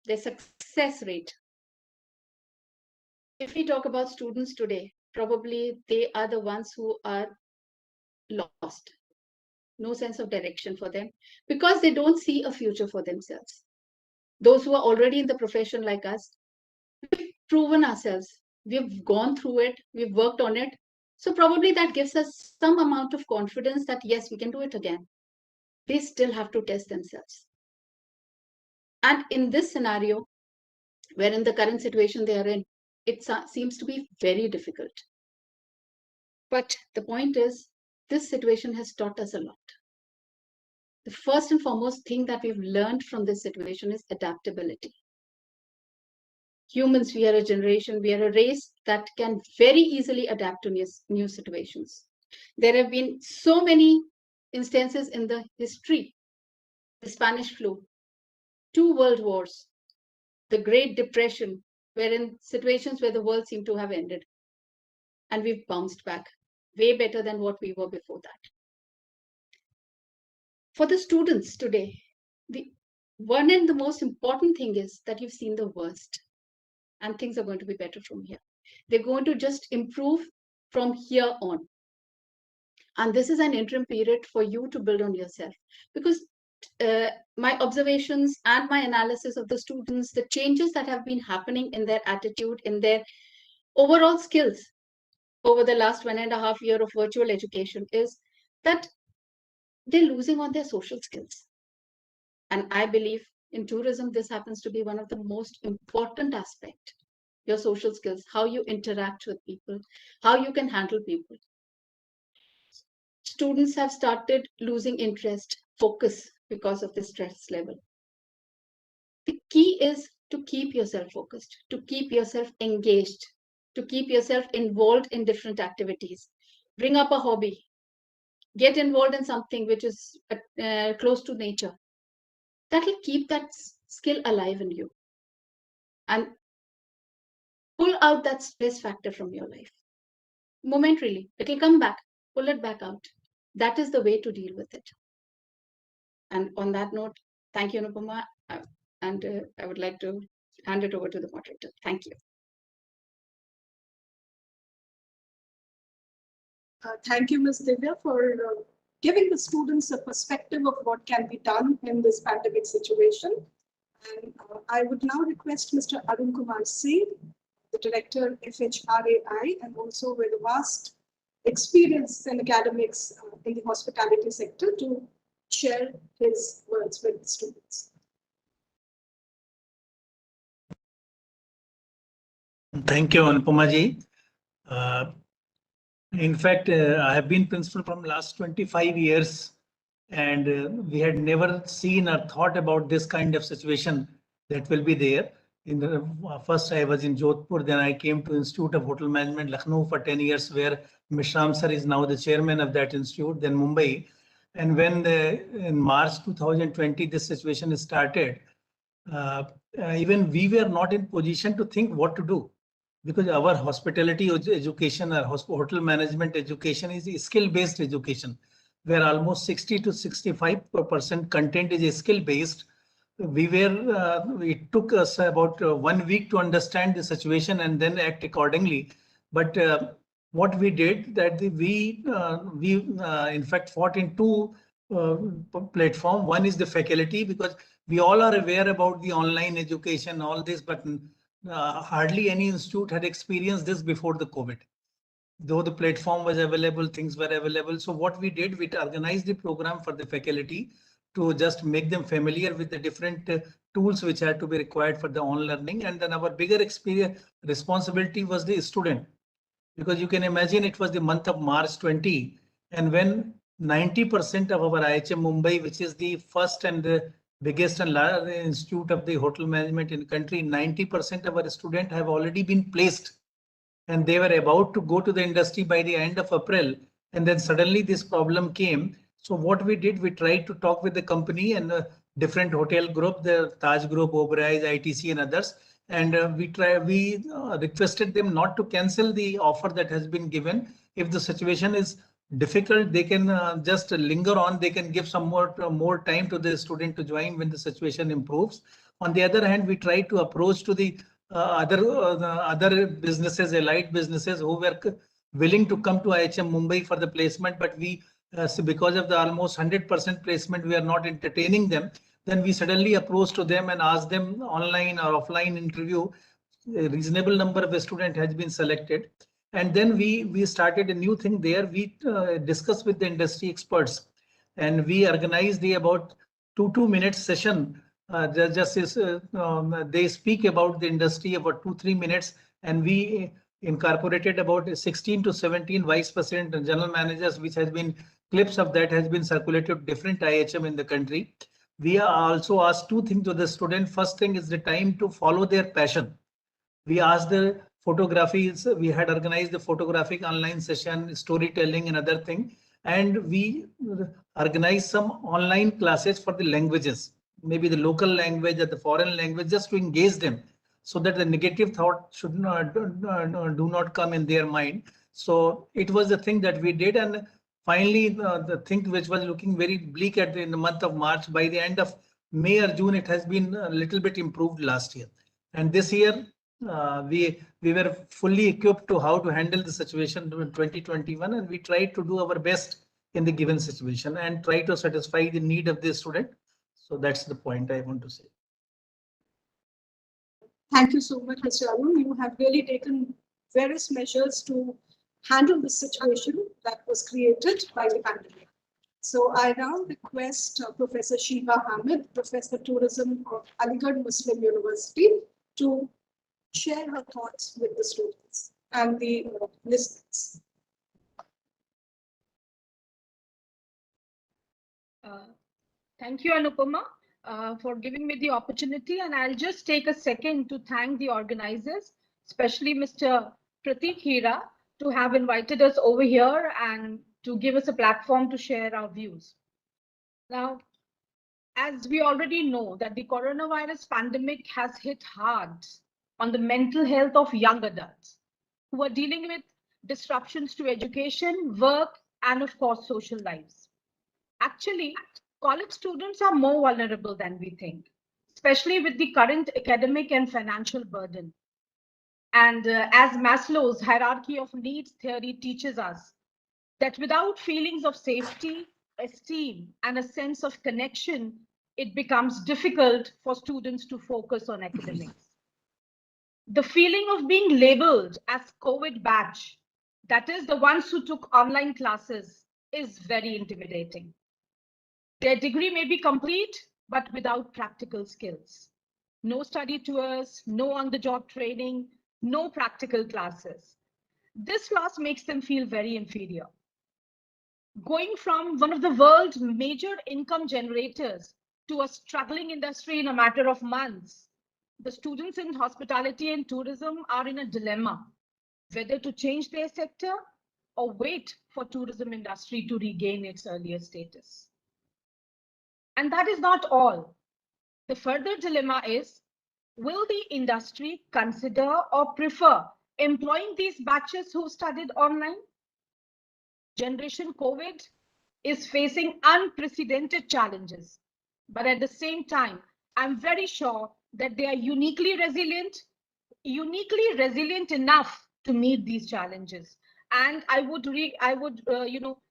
Speaker 4: their success rate. If we talk about students today, probably they are the ones who are lost. No sense of direction for them because they don't see a future for themselves. Those who are already in the profession like us, we've proven ourselves. We've gone through it. We've worked on it. So probably that gives us some amount of confidence that yes, we can do it again. They still have to test themselves. And in this scenario, where in the current situation they are in, it seems to be very difficult. But the point is, this situation has taught us a lot. The first and foremost thing that we've learned from this situation is adaptability. Humans, we are a generation, we are a race that can very easily adapt to new situations. There have been so many instances in the history, the Spanish flu, 2 world wars, the Great Depression, wherein situations where the world seemed to have ended. And we've bounced back way better than what we were before that. For the students today, the one and the most important thing is that you've seen the worst and things are going to be better from here. They're going to just improve from here on. And this is an interim period for you to build on yourself, because my observations and my analysis of the students, the changes that have been happening in their attitude, in their overall skills over the last 1.5 years of virtual education is that they're losing on their social skills. And I believe in tourism, this happens to be one of the most important aspects. Your social skills, how you interact with people, how you can handle people. Students have started losing interest, focus because of the stress level. The key is to keep yourself focused, to keep yourself engaged, to keep yourself involved in different activities. Bring up a hobby. Get involved in something which is close to nature. That will keep that skill alive in you and pull out that stress factor from your life. Momentarily, it will come back, pull it back out. That is the way to deal with it. And on that note, thank you, Anupama. And I would like to hand it over to the moderator. Thank you.
Speaker 3: Thank you, Ms. Divya, for giving the students a perspective of what can be done in this pandemic situation. And I would now request Mr. Arun Kumar Singh, the Director, FHRAI, and also with a vast experience in academics in the hospitality sector, to share his words with the students.
Speaker 5: Thank you, Anupam ji. In fact, I have been principal from last 25 years, and we had never seen or thought about this kind of situation that will be there. In the first, I was in Jodhpur, then I came to Institute of Hotel Management, Lucknow for 10 years, where Mishram sir is now the chairman of that institute, then Mumbai. And when in March 2020, this situation started, even we were not in position to think what to do, because our hospitality education or hotel management education is a skill-based education, where almost 60 to 65% content is skill-based. It took us about 1 week to understand the situation and then act accordingly. But what we did, that we in fact fought in two platform. One is the faculty, because we all are aware about the online education, all this, but hardly any institute had experienced this before the COVID. Though the platform was available, things were available. So what we did, we organized the program for the faculty to just make them familiar with the different tools which had to be required for the online learning. And then our bigger experience responsibility was the student, because you can imagine it was the month of March 20, and when 90% of our IHM Mumbai, which is the first and the biggest and largest institute of the hotel management in the country, 90% of our students have already been placed, and they were about to go to the industry by the end of April, and then suddenly this problem came. So what we did, we tried to talk with the company and different hotel group, the Taj Group, Oberoi, ITC and others, and we requested them not to cancel the offer that has been given. If the situation is difficult, they can just linger on, they can give some more time to the student to join when the situation improves. On the other hand, we tried to approach to the other businesses, allied businesses who were willing to come to IHM Mumbai for the placement, but we so because of the almost 100% placement, we are not entertaining them. Then we suddenly approached to them and asked them online or offline interview. A reasonable number of students has been selected, and then we started a new thing there. We discussed with the industry experts, and we organized about 2-minute session. They speak about the industry about 2-3 minutes, and we incorporated about 16 to 17 vice president and general managers, which has been clips of that has been circulated to different IHM in the country. We also asked two things to the student. First thing is the time to follow their passion. We asked the photographies, we had organized the photographic online session, storytelling and other thing, and we organized some online classes for the languages, maybe the local language or the foreign language, just to engage them, so that the negative thought should not do not come in their mind. So it was the thing that we did, and finally the thing which was looking very bleak in the month of March, by the end of May or June, it has been a little bit improved last year, and this year we were fully equipped to how to handle the situation in 2021, and we tried to do our best in the given situation and try to satisfy the need of the student. So that's the point I want to say.
Speaker 3: Thank you so much, Mr. Arun. You have really taken various measures to handle the situation that was created by the pandemic. So I now request Professor Sheba Hamid, Professor Tourism of Aligarh Muslim University, to share her thoughts with the students and the listeners.
Speaker 6: Thank you, Anupama, for giving me the opportunity. And I'll just take a second to thank the organizers, especially Mr. Pratik Hira, to have invited us over here and to give us a platform to share our views. Now, as we already know that the coronavirus pandemic has hit hard on the mental health of young adults who are dealing with disruptions to education, work, and of course, social lives. Actually, college students are more vulnerable than we think, especially with the current academic and financial burden. And as Maslow's hierarchy of needs theory teaches us, that without feelings of safety, esteem, and a sense of connection, it becomes difficult for students to focus on academics. The feeling of being labeled as COVID batch, that is the ones who took online classes, is very intimidating. Their degree may be complete, but without practical skills. No study tours, no on-the-job training, no practical classes. This loss makes them feel very inferior. Going from one of the world's major income generators to a struggling industry in a matter of months, the students in hospitality and tourism are in a dilemma, whether to change their sector or wait for tourism industry to regain its earlier status. And that is not all. The further dilemma is, will the industry consider or prefer employing these batches who studied online? Generation COVID is facing unprecedented challenges, but at the same time, I'm very sure that they are uniquely resilient enough to meet these challenges. And I would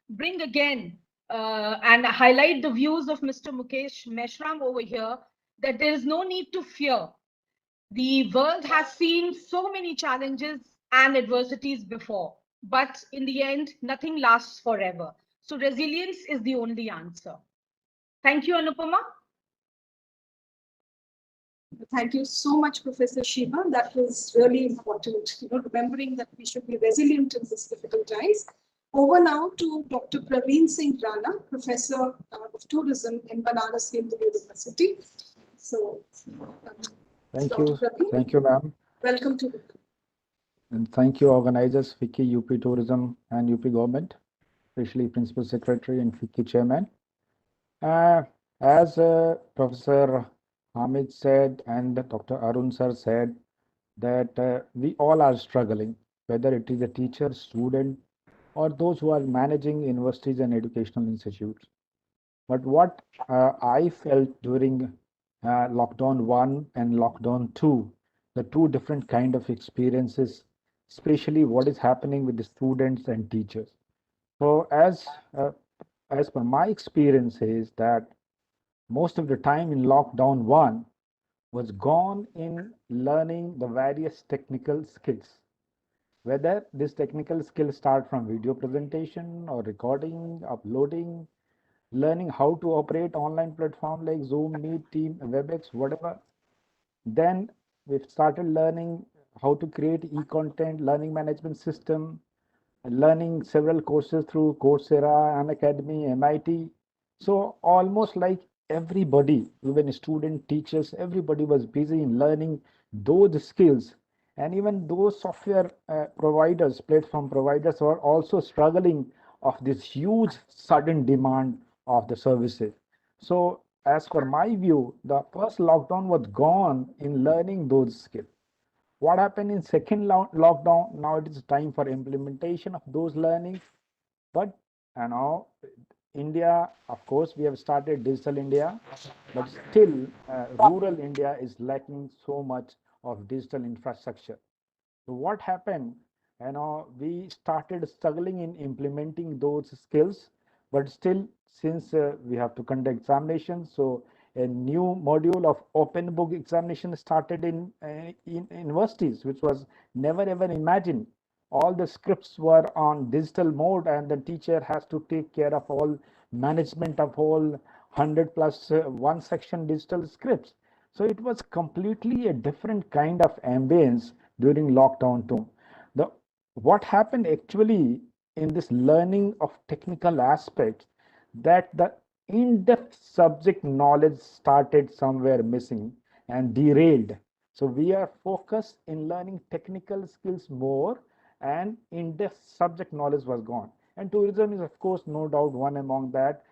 Speaker 6: bring again and highlight the views of Mr. Mukesh Meshram over here, that there is no need to fear. The world has seen so many challenges and adversities before, but in the end, nothing lasts forever. So resilience is the only answer. Thank you, Anupama.
Speaker 3: Thank you so much, Professor Sheba. That was really important, remembering that we should be resilient in these difficult times. Over now to Dr. Praveen Singh Rana, Professor of Tourism in Banaras Hindu University. So,
Speaker 7: thank
Speaker 3: Dr.
Speaker 7: you.
Speaker 3: Praveen,
Speaker 7: Thank you, ma'am.
Speaker 3: welcome to the.
Speaker 7: And thank you, organizers, FICCI, UP Tourism, and UP Government, especially Principal Secretary and FICCI Chairman. As Professor Hamid said and Dr. Arun sir said, that we all are struggling, whether it is a teacher, student, or those who are managing universities and educational institutes. But what I felt during lockdown 1 and lockdown 2, the two different kind of experiences, especially what is happening with the students and teachers. So as per my experience is that most of the time in lockdown 1 was gone in learning the various technical skills, whether this technical skills start from video presentation or recording, uploading, learning how to operate online platform like Zoom, Meet, Team, WebEx, whatever. Then we've started learning how to create e-content, learning management system, learning several courses through Coursera, Unacademy, MIT. So almost like everybody, even student, teachers, everybody was busy in learning those skills. And even those software providers, platform providers were also struggling of this huge sudden demand of the services. So as per my view, the first lockdown was gone in learning those skills. What happened in second lockdown? Now it is time for implementation of those learnings. But now India, of course, we have started Digital India, but still rural India is lacking so much of digital infrastructure. So what happened? We started struggling in implementing those skills, but still, since we have to conduct examinations, so a new module of open book examination started in universities, which was never ever imagined. All the scripts were on digital mode, and the teacher has to take care of all management of all 100 plus one section digital scripts. So it was completely a different kind of ambience during lockdown too. What happened actually in this learning of technical aspects, that the in-depth subject knowledge started somewhere missing and derailed. So we are focused in learning technical skills more, and in-depth subject knowledge was gone. And tourism is, of course, no doubt one among that.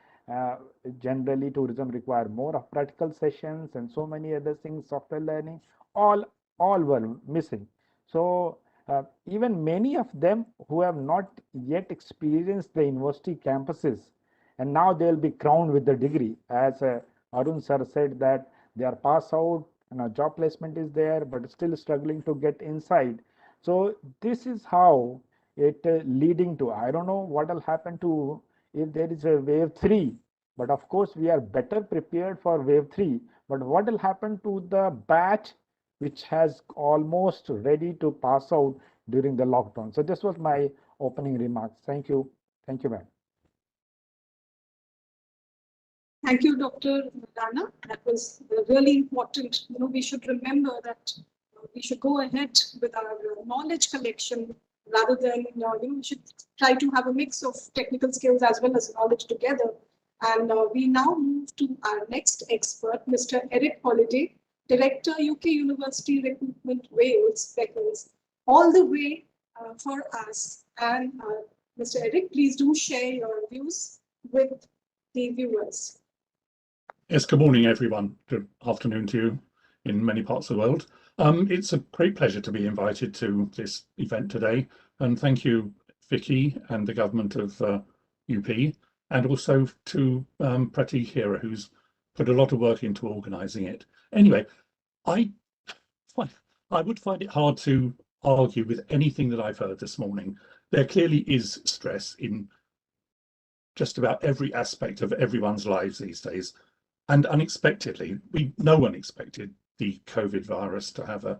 Speaker 7: Generally, tourism require more of practical sessions and so many other things, software learning, all were missing. So even many of them who have not yet experienced the university campuses, and now they'll be crowned with the degree. As Arun sir said, that they are pass out and a job placement is there, but still struggling to get inside. So this is how it leading to, I don't know what will happen to if there is a wave 3, but of course we are better prepared for wave 3, but what will happen to the batch which has almost ready to pass out during the lockdown? So this was my opening remarks. Thank you. Thank you, ma'am.
Speaker 3: Thank you, Dr. Rana. That was really important. We should remember that we should go ahead with our knowledge collection rather than, we should try to have a mix of technical skills as well as knowledge together. And we now move to our next expert, Mr. Eric Holliday, Director, UK University Recruitment Wales, Beckles, all the way for us. And Mr. Eric, please do share your views with the viewers.
Speaker 8: Yes, good morning, everyone. Good afternoon to you in many parts of the world. It's a great pleasure to be invited to this event today. And thank you, Vicky and the government of UP, and also to Pratik Hira, who's put a lot of work into organising it. Anyway, I would find it hard to argue with anything that I've heard this morning. There clearly is stress in just about every aspect of everyone's lives these days. And unexpectedly, no one expected the COVID virus to have a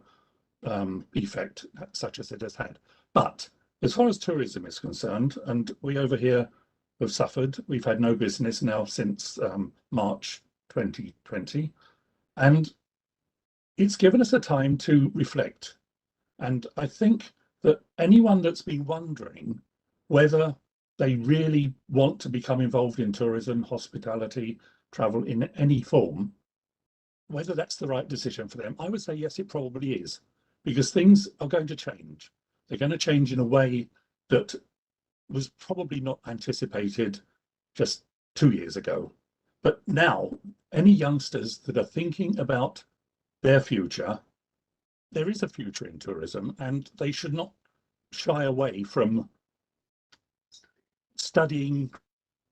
Speaker 8: effect such as it has had. But as far as tourism is concerned, and we over here have suffered, we've had no business now since March 2020, and it's given us a time to reflect. And I think that anyone that's been wondering whether they really want to become involved in tourism, hospitality, travel in any form, whether that's the right decision for them, I would say yes, it probably is, because things are going to change. They're going to change in a way that was probably not anticipated just 2 years ago. But now, any youngsters that are thinking about their future, there is a future in tourism, and they should not shy away from studying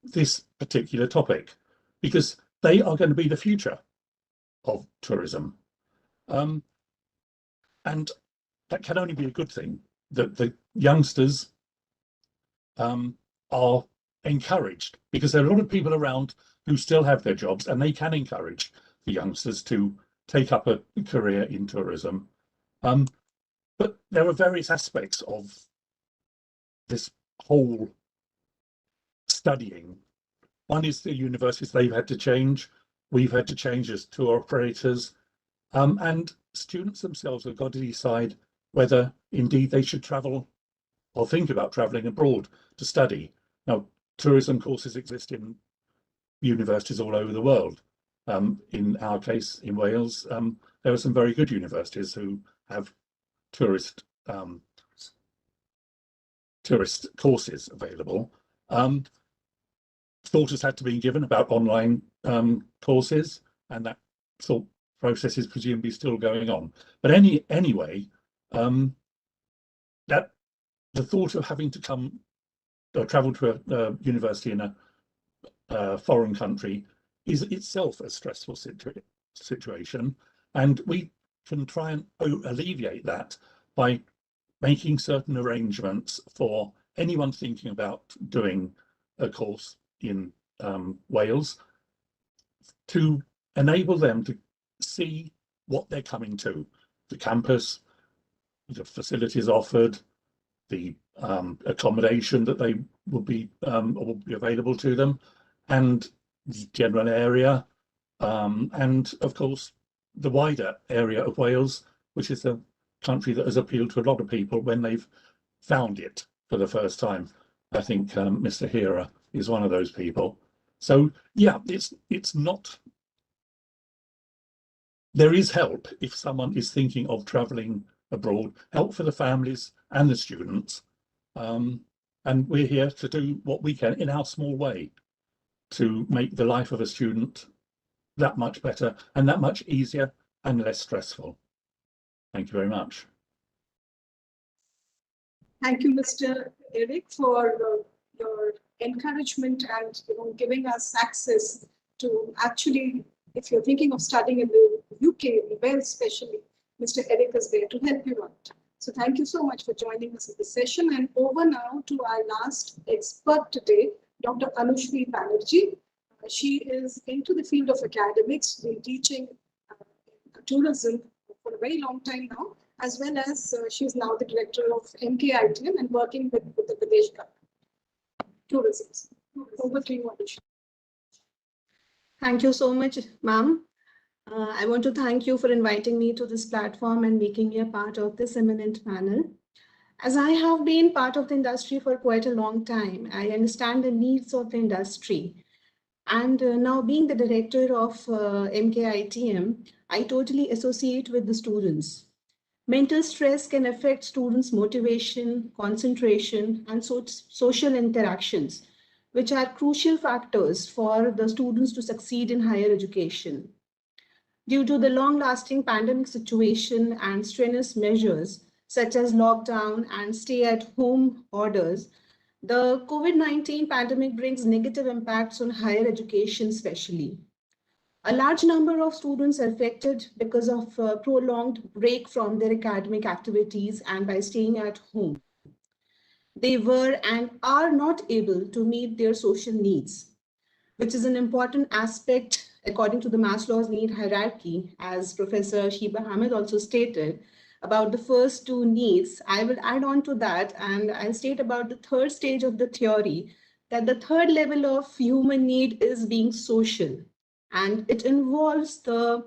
Speaker 8: this particular topic, because they are going to be the future of tourism. And that can only be a good thing, that the youngsters are encouraged, because there are a lot of people around who still have their jobs, and they can encourage the youngsters to take up a career in tourism. But there are various aspects of this whole studying. One is the universities, they've had to change. We've had to change as tour operators. And students themselves have got to decide whether indeed they should travel or think about traveling abroad to study. Now, tourism courses exist in universities all over the world. In our case, in Wales, there are some very good universities who have tourist courses available. Thought has had to be given about online courses, and that sort of process is presumably still going on. But anyway, that the thought of having to come or travel to a university in a foreign country is itself a stressful situation, and we can try and alleviate that by making certain arrangements for anyone thinking about doing a course in Wales, to enable them to see what they're coming to, the campus, the facilities offered, the accommodation that they will be available to them, and the general area, and of course the wider area of Wales, which is a country that has appealed to a lot of people when they've found it for the first time. I think Mr. Hira is one of those people. So yeah, it's not. There is help if someone is thinking of travelling abroad, help for the families and the students. And we're here to do what we can in our small way to make the life of a student that much better and that much easier and less stressful. Thank you very much.
Speaker 3: Thank you, Mr. Eric, for your encouragement and giving us access to actually, if you're thinking of studying in the UK, in Wales especially, Mr. Eric is there to help you out. So thank you so much for joining us in this session. And over now to our last expert today, Dr. Anushri Banerjee. She is into the field of academics, been teaching tourism for a very long time now, as well as she is now the director of MKITM and working with the Pradesh government. Tourism. Over to you, Anushri.
Speaker 9: Thank you so much, ma'am. I want to thank you for inviting me to this platform and making me a part of this eminent panel. As I have been part of the industry for quite a long time, I understand the needs of the industry. And now being the director of MKITM, I totally associate with the students. Mental stress can affect students' motivation, concentration, and social interactions, which are crucial factors for the students to succeed in higher education. Due to the long-lasting pandemic situation and strenuous measures, such as lockdown and stay-at-home orders, the COVID-19 pandemic brings negative impacts on higher education especially. A large number of students are affected because of a prolonged break from their academic activities and by staying at home. They were and are not able to meet their social needs, which is an important aspect according to the Maslow's need hierarchy, as Professor Sheba Hamid also stated about the first two needs. I will add on to that and I'll state about the third stage of the theory, that the third level of human need is being social, and it involves the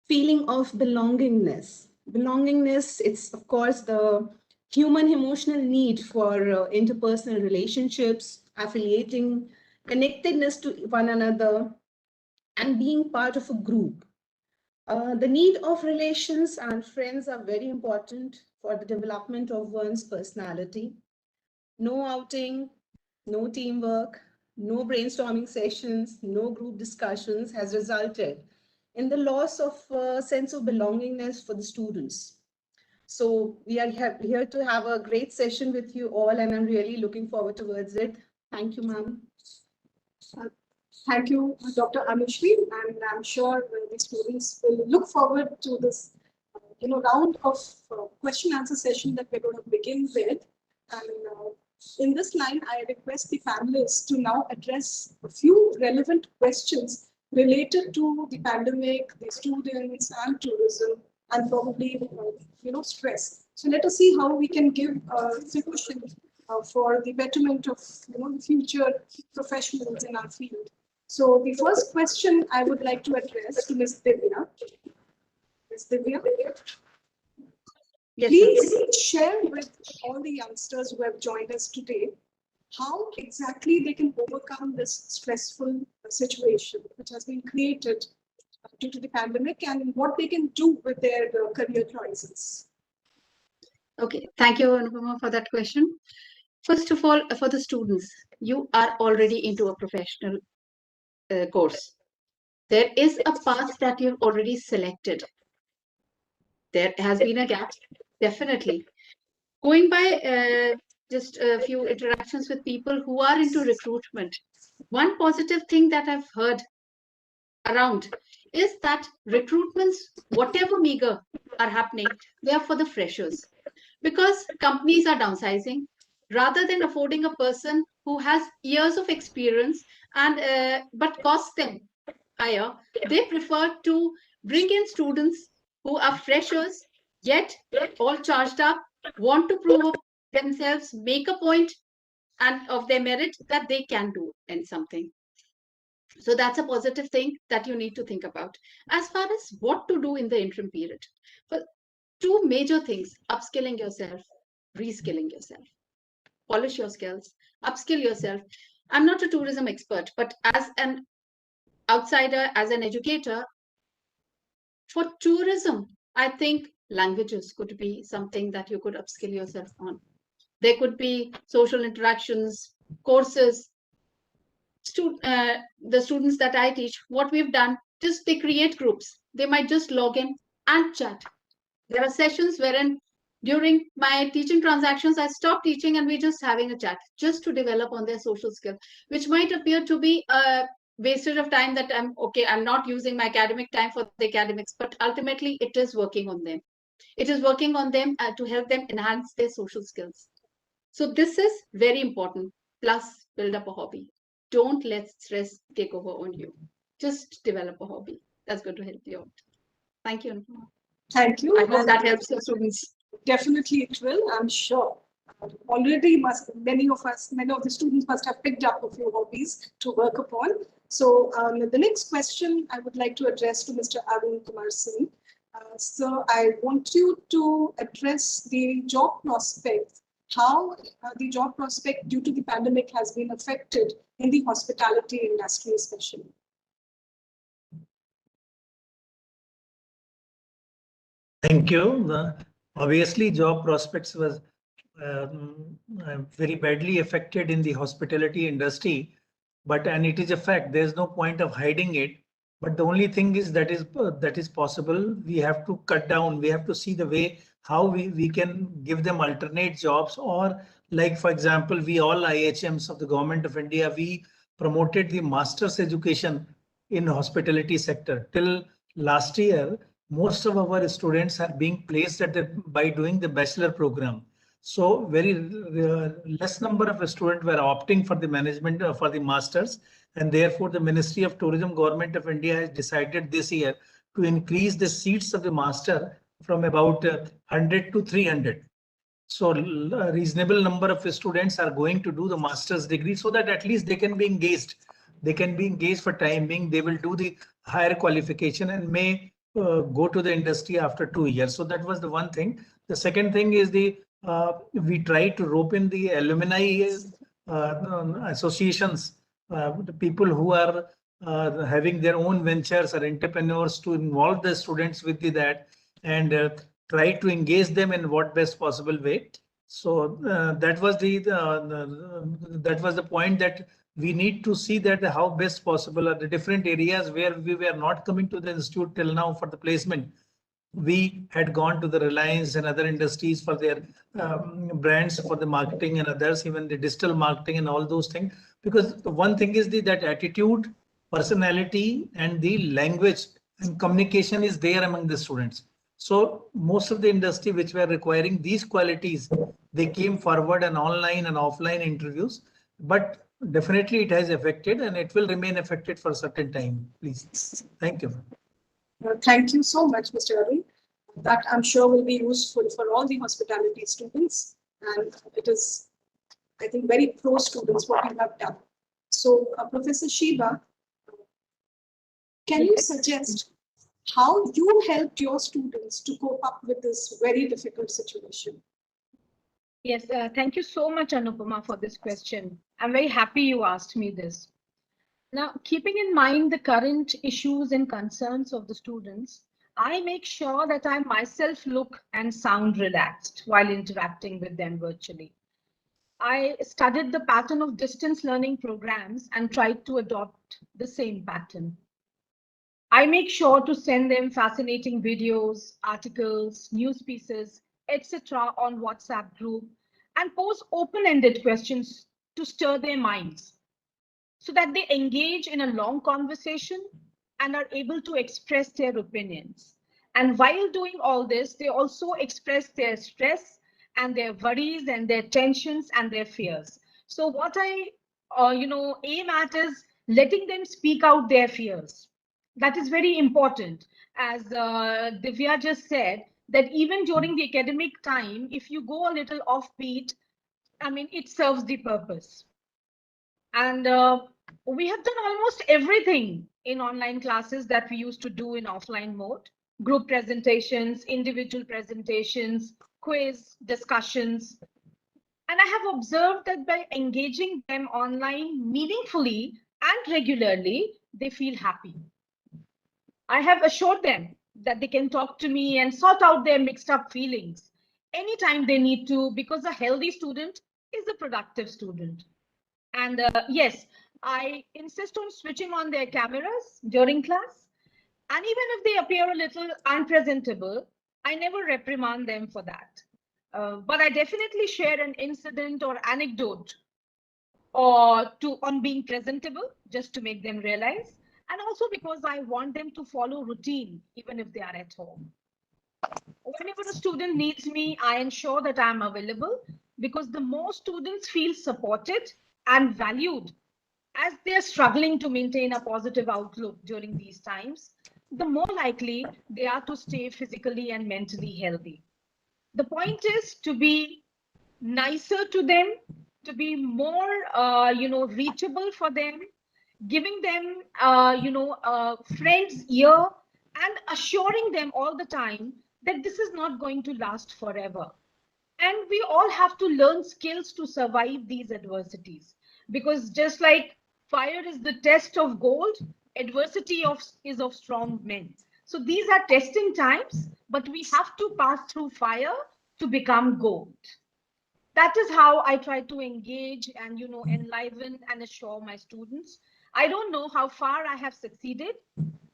Speaker 9: feeling of belongingness. Belongingness, it's of course the human emotional need for interpersonal relationships, affiliating, connectedness to one another, and being part of a group. The need of relations and friends are very important for the development of one's personality. No outing, no teamwork, no brainstorming sessions, no group discussions has resulted in the loss of a sense of belongingness for the students. So we are here to have a great session with you all, and I'm really looking forward towards it. Thank you, ma'am.
Speaker 3: Thank you, Dr. Anushri, and I'm sure the students will look forward to this, round of question answer session that we're going to begin with. And in this line, I request the panelists to now address a few relevant questions related to the pandemic, the students, and tourism, and probably stress. So let us see how we can give solutions for the betterment of the future professionals in our field. So the first question I would like to address to Ms. Divya. Ms. Divya,
Speaker 9: Yes,
Speaker 3: please share with all the youngsters who have joined us today how exactly they can overcome this stressful situation which has been created due to the pandemic, and what they can do with their career choices.
Speaker 4: Okay, thank you, Anupama, for that question. First of all, for the students, you are already into a professional course. There is a path that you've already selected. There has been a gap, definitely. Going by just a few interactions with people who are into recruitment, one positive thing that I've heard around is that recruitments, whatever meager are happening, they are for the freshers, because companies are downsizing. Rather than affording a person who has years of experience and but costs them higher, they prefer to bring in students who are freshers, yet all charged up, want to prove themselves, make a point and of their merit that they can do in something. So that's a positive thing that you need to think about. As far as what to do in the interim period, well, two major things: upskilling yourself, reskilling yourself. Polish your skills, upskill yourself. I'm not a tourism expert, but as an outsider, as an educator, for tourism, I think languages could be something that you could upskill yourself on. There could be social interactions, courses. The students that I teach, what we've done, just they create groups. They might just log in and chat. There are sessions wherein during my teaching transactions, I stop teaching and we're just having a chat just to develop on their social skill, which might appear to be a wastage of time, that I'm not using my academic time for the academics, but ultimately it is working on them. It is working on them to help them enhance their social skills. So this is very important. Plus, build up a hobby. Don't let stress take over on you. Just develop a hobby. That's going to help you out. Thank you.
Speaker 3: Thank you.
Speaker 4: I hope that helps the students.
Speaker 3: Definitely it will, I'm sure. Already many of the students must have picked up a few hobbies to work upon. So the next question I would like to address to Mr. Arun Kumar Singh. So I want you to address the job prospects, how the job prospect due to the pandemic has been affected in the hospitality industry especially.
Speaker 5: Thank you. Obviously, job prospects was very badly affected in the hospitality industry, and it is a fact. There's no point of hiding it. But the only thing is that is possible. We have to cut down. We have to see the way how we can give them alternate jobs, or like, for example, we all IHMs of the Government of India, we promoted the master's education in hospitality sector. Till last year, most of our students are being placed by doing the bachelor program. So very less number of students were opting for the management for the masters, and therefore the Ministry of Tourism, Government of India has decided this year to increase the seats of the master from about 100 to 300. So a reasonable number of students are going to do the master's degree so that at least they can be engaged. They can be engaged for time being. They will do the higher qualification and may go to the industry after 2 years. So that was the one thing. The second thing is we try to rope in the alumni associations, the people who are having their own ventures or entrepreneurs, to involve the students with that and try to engage them in what best possible way. So that was the point, that we need to see that how best possible are the different areas where we were not coming to the institute till now for the placement. We had gone to the Reliance and other industries for their brands, for the marketing and others, even the digital marketing and all those things. Because one thing is that attitude, personality, and the language and communication is there among the students. So most of the industry which were requiring these qualities, they came forward in online and offline interviews. But definitely it has affected, and it will remain affected for a certain time. Please. Thank you.
Speaker 3: Thank you so much, Mr. Arun. That I'm sure will be useful for all the hospitality students, and it is, I think, very pro students what you have done. So, Professor Sheba, can you suggest how you helped your students to cope up with this very difficult situation?
Speaker 6: Yes, thank you so much, Anupama, for this question. I'm very happy you asked me this. Now, keeping in mind the current issues and concerns of the students, I make sure that I myself look and sound relaxed while interacting with them virtually. I studied the pattern of distance learning programs and tried to adopt the same pattern. I make sure to send them fascinating videos, articles, news pieces, etc. on WhatsApp group, and pose open-ended questions to stir their minds, so that they engage in a long conversation and are able to express their opinions. And while doing all this, they also express their stress and their worries and their tensions and their fears. So what I aim at is letting them speak out their fears. That is very important. As Divya just said, that even during the academic time, if you go a little offbeat, I mean, it serves the purpose. And we have done almost everything in online classes that we used to do in offline mode: group presentations, individual presentations, quiz, discussions. And I have observed that by engaging them online meaningfully and regularly, they feel happy. I have assured them that they can talk to me and sort out their mixed up feelings anytime they need to, because a healthy student is a productive student. And yes, I insist on switching on their cameras during class. And even if they appear a little unpresentable, I never reprimand them for that. But I definitely share an incident or anecdote on being presentable, just to make them realize. And also because I want them to follow routine, even if they are at home. Whenever a student needs me, I ensure that I'm available, because the more students feel supported and valued as they're struggling to maintain a positive outlook during these times, the more likely they are to stay physically and mentally healthy. The point is to be nicer to them, to be more, reachable for them, giving them, friend's ear, and assuring them all the time that this is not going to last forever. And we all have to learn skills to survive these adversities, because just like fire is the test of gold, adversity is of strong men. So these are testing times, but we have to pass through fire to become gold. That is how I try to engage and enliven and assure my students. I don't know how far I have succeeded,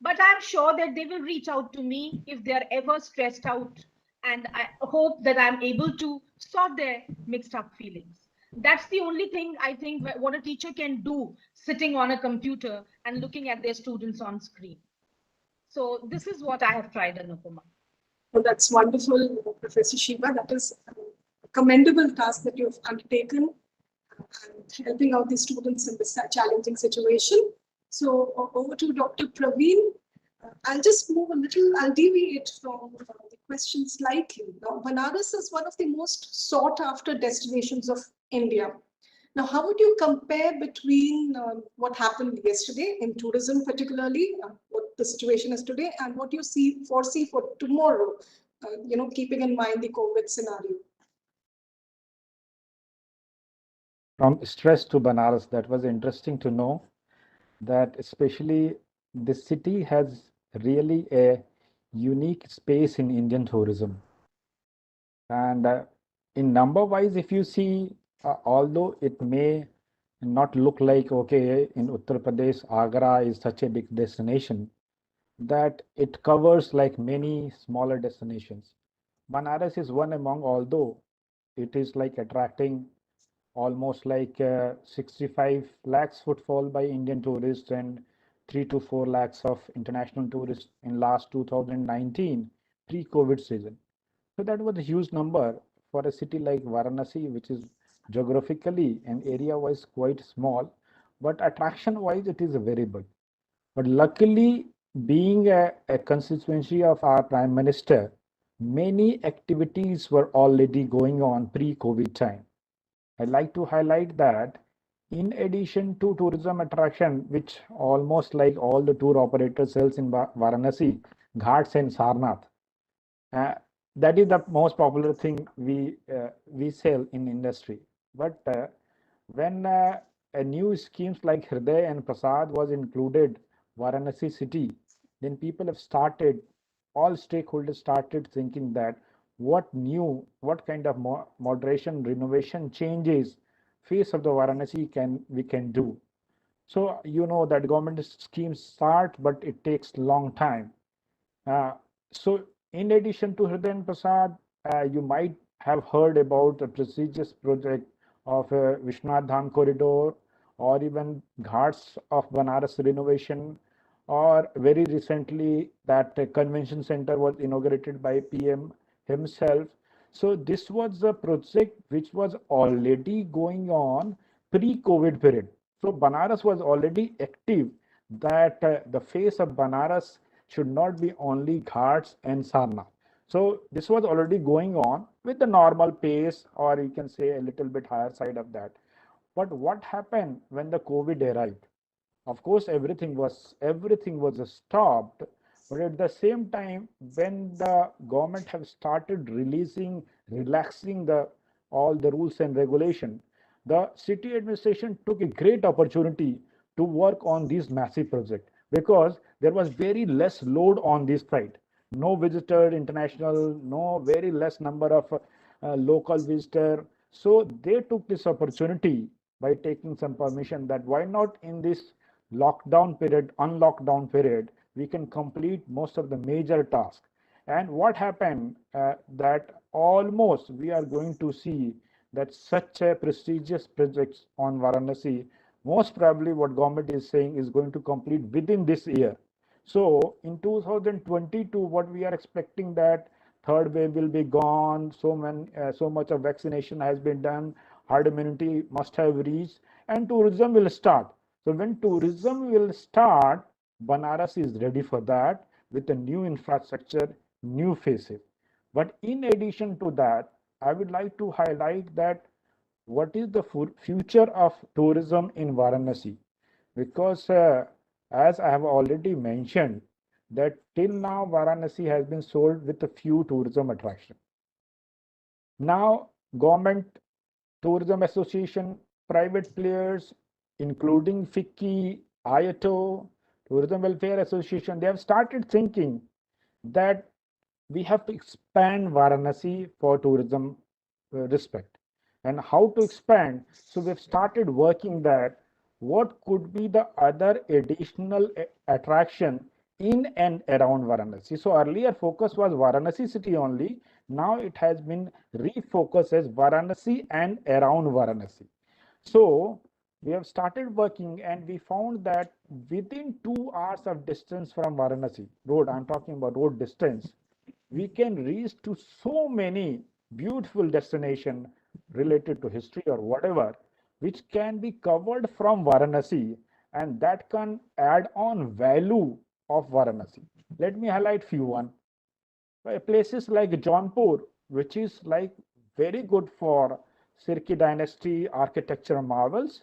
Speaker 6: but I'm sure that they will reach out to me if they're ever stressed out, and I hope that I'm able to sort their mixed up feelings. That's the only thing I think what a teacher can do, sitting on a computer and looking at their students on screen. So this is what I have tried, Anupama.
Speaker 3: Well, that's wonderful, Professor Sheba. That is a commendable task that you've undertaken and helping out the students in this challenging situation. So over to Dr. Praveen. I'll just move a little, I'll deviate from the question slightly. Now, Banaras is one of the most sought after destinations of India. Now, how would you compare between what happened yesterday in tourism, particularly what the situation is today, and what you foresee for tomorrow? Keeping in mind the COVID scenario.
Speaker 7: From stress to Banaras, that was interesting to know that especially the city has really a unique space in Indian tourism. And in number wise, if you see, although it may not look like, okay, in Uttar Pradesh, Agra is such a big destination, that it covers like many smaller destinations. Banaras is one among, although it is like attracting almost like 65 lakhs footfall by Indian tourists and 3 to 4 lakhs of international tourists in last 2019 pre-COVID season. So that was a huge number for a city like Varanasi, which is geographically and area-wise quite small, but attraction-wise it is very big. But luckily, being a constituency of our Prime Minister, many activities were already going on pre-COVID time. I'd like to highlight that in addition to tourism attraction, which almost like all the tour operators sells in Varanasi, Ghats and Sarnath, that is the most popular thing we sell in industry. But when a new schemes like Hriday and Prasad was included Varanasi city, then people have started, all stakeholders started thinking that what kind of moderation, renovation changes face of the Varanasi we can do. So that government schemes start, but it takes long time. So in addition to Hriday and Prasad, you might have heard about a prestigious project of Vishwanath Dham corridor, or even Ghats of Banaras renovation, or very recently that convention center was inaugurated by PM himself. So this was a project which was already going on pre-COVID period. So Banaras was already active, that the face of Banaras should not be only Ghats and Sarnath. So this was already going on with the normal pace, or you can say a little bit higher side of that. But what happened when the COVID arrived? Of course, everything was stopped. But at the same time, when the government have started relaxing all the rules and regulation, the city administration took a great opportunity to work on these massive projects, because there was very less load on this site. No visitor international, no very less number of local visitor. So they took this opportunity by taking some permission that why not in this lockdown period, unlockdown period, we can complete most of the major tasks. And what happened that almost we are going to see that such a prestigious projects on Varanasi, most probably what government is saying is going to complete within this year. So in 2022, what we are expecting that third wave will be gone, so much of vaccination has been done, herd immunity must have reached, and tourism will start. So when tourism will start, Banaras is ready for that with a new infrastructure, new faces. But in addition to that, I would like to highlight that what is the future of tourism in Varanasi? Because as I have already mentioned, that till now Varanasi has been sold with a few tourism attractions. Now, government, tourism association, private players, including FICCI, IATO, Tourism Welfare Association, they have started thinking that we have to expand Varanasi for tourism respect. And how to expand? So we've started working that what could be the other additional attraction in and around Varanasi. So earlier focus was Varanasi city only. Now it has been refocused as Varanasi and around Varanasi. So we have started working and we found that within 2 hours of distance from Varanasi, road, I'm talking about road distance, we can reach to so many beautiful destinations related to history or whatever, which can be covered from Varanasi, and that can add on value of Varanasi. Let me highlight few one. Places like Jaunpur, which is like very good for Sirki dynasty architecture marvels,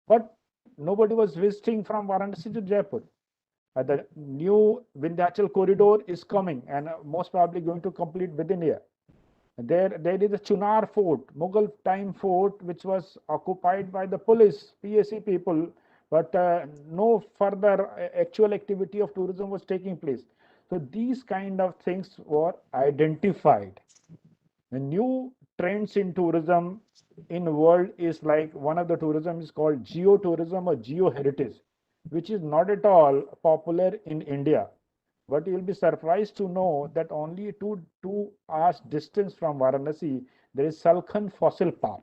Speaker 7: but nobody was visiting from Varanasi to Jaipur. The new Vindhyachal corridor is coming and most probably going to complete within a year. There is a Chunar fort, Mughal time fort, which was occupied by the police, PAC people, but no further actual activity of tourism was taking place. So these kind of things were identified. The new trends in tourism in the world is like one of the tourism is called geotourism or geo-heritage, which is not at all popular in India. But you'll be surprised to know that only 2 hours distance from Varanasi, there is Salkhan Fossil Park,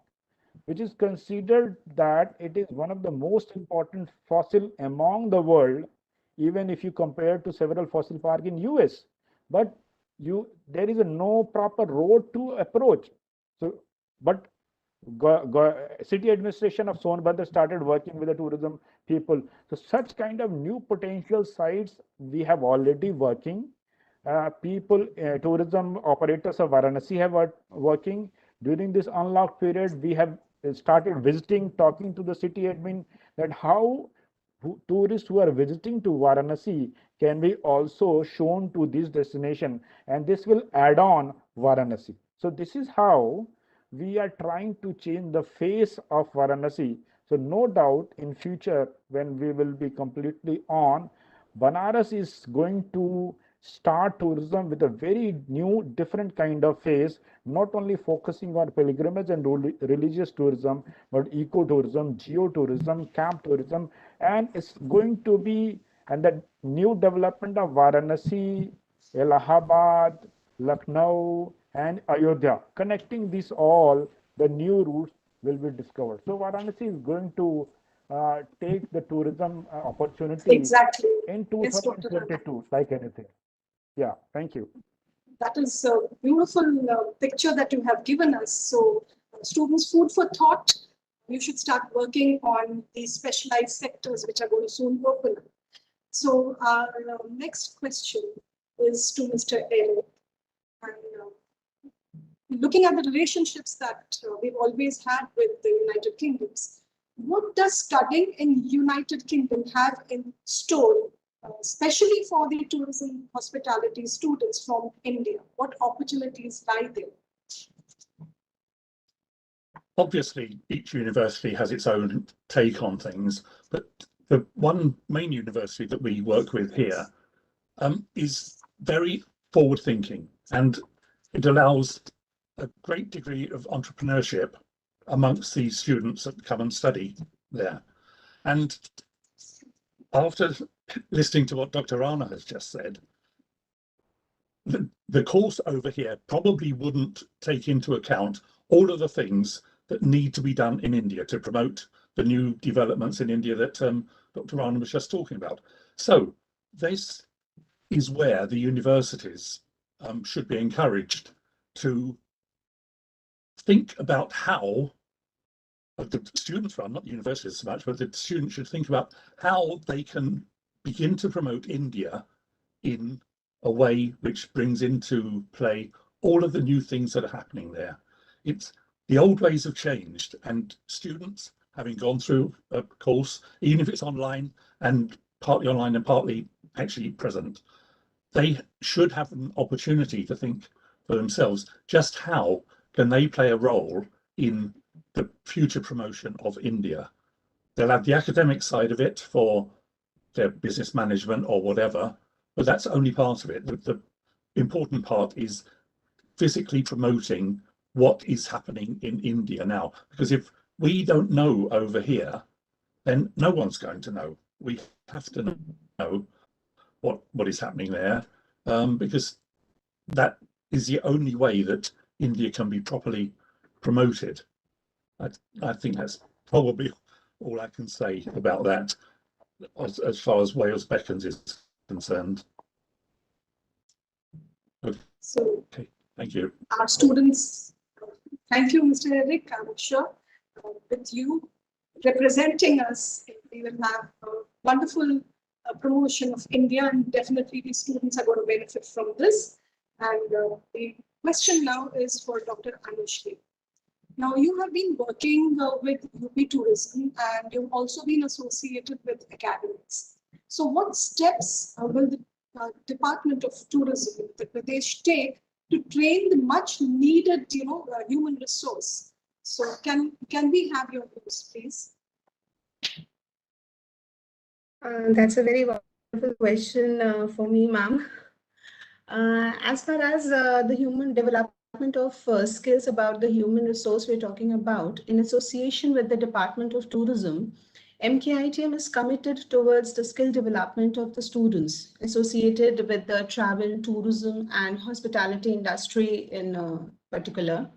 Speaker 7: which is considered that it is one of the most important fossil among the world, even if you compare to several fossil parks in US. But there is no proper road to approach. So, but city administration of Sonbhadra started working with the tourism people. So such kind of new potential sites we have already working. Tourism operators of Varanasi have working. During this unlocked period, we have started visiting, talking to the city admin that how tourists who are visiting to Varanasi can be also shown to this destination, and this will add on Varanasi. So this is how we are trying to change the face of Varanasi. So no doubt in future, when we will be completely on, Banaras is going to start tourism with a very new, different kind of phase, not only focusing on pilgrimage and religious tourism, but ecotourism, geotourism, camp tourism, and it's going to be, and the new development of Varanasi, Allahabad, Lucknow, and Ayodhya, connecting these all, the new routes will be discovered. So Varanasi is going to take the tourism opportunity
Speaker 3: Exactly
Speaker 7: in 2022, like anything. Yeah, thank you.
Speaker 3: That is a beautiful picture that you have given us. So students, food for thought. You should start working on these specialized sectors which are going to soon open. So our next question is to Mr. Arun. And looking at the relationships that we've always had with the United Kingdoms, what does studying in United Kingdom have in store, especially for the tourism hospitality students from India? What opportunities lie there?
Speaker 8: Obviously, each university has its own take on things, but the one main university that we work with here is very forward-thinking, and it allows a great degree of entrepreneurship amongst these students that come and study there. And after listening to what Dr. Rana has just said, the course over here probably wouldn't take into account all of the things that need to be done in India to promote the new developments in India that Dr. Rana was just talking about. So this is where the universities should be encouraged to think about how the students, well, not the universities so much, but the students should think about how they can begin to promote India in a way which brings into play all of the new things that are happening there. It's the old ways have changed, and students, having gone through a course, even if it's online and partly online and partly actually present, they should have an opportunity to think for themselves just how can they play a role in the future promotion of India. They'll have the academic side of it for their business management or whatever, but that's only part of it. The important part is physically promoting what is happening in India now, because if we don't know over here, then no one's going to know. We have to know what is happening there, because that is the only way that India can be properly promoted. I think that's probably all I can say about that as far as Wales Beckons is concerned.
Speaker 3: So,
Speaker 8: okay, thank you.
Speaker 3: Our students, thank you, Mr. Eric. I'm sure with you representing us, we will have a wonderful promotion of India, and definitely the students are going to benefit from this. And the question now is for Dr. Anushri. Now, you have been working with UP Tourism, and you've also been associated with academics. So what steps will the Department of Tourism in Uttar Pradesh take to train the much needed, human resource? So can we have your views, please?
Speaker 9: That's a very wonderful question for me, ma'am. As far as the human development of skills about the human resource we're talking about, in association with the Department of Tourism, MKITM is committed towards the skill development of the students associated with the travel, tourism, and hospitality industry in particular.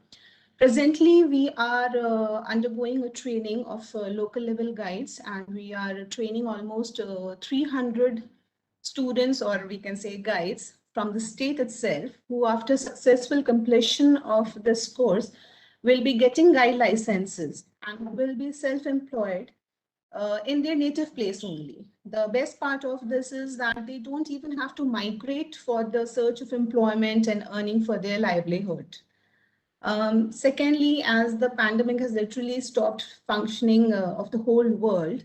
Speaker 9: Presently, we are undergoing a training of local level guides, and we are training almost 300 students, or we can say guides, from the state itself, who after successful completion of this course will be getting guide licenses and will be self-employed in their native place only. The best part of this is that they don't even have to migrate for the search of employment and earning for their livelihood. Secondly, as the pandemic has literally stopped functioning of the whole world,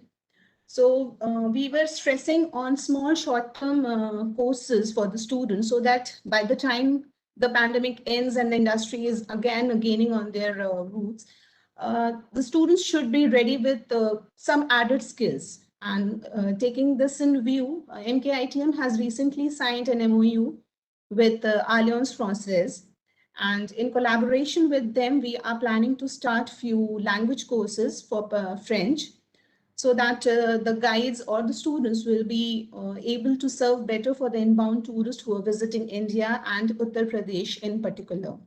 Speaker 9: so we were stressing on small short-term courses for the students, so that by the time the pandemic ends and the industry is again gaining on their roots, the students should be ready with some added skills. And taking this in view, MKITM has recently signed an MOU with Alliance Française. And in collaboration with them, we are planning to start few language courses for French, so that the guides or the students will be able to serve better for the inbound tourists who are visiting India and Uttar Pradesh in particular.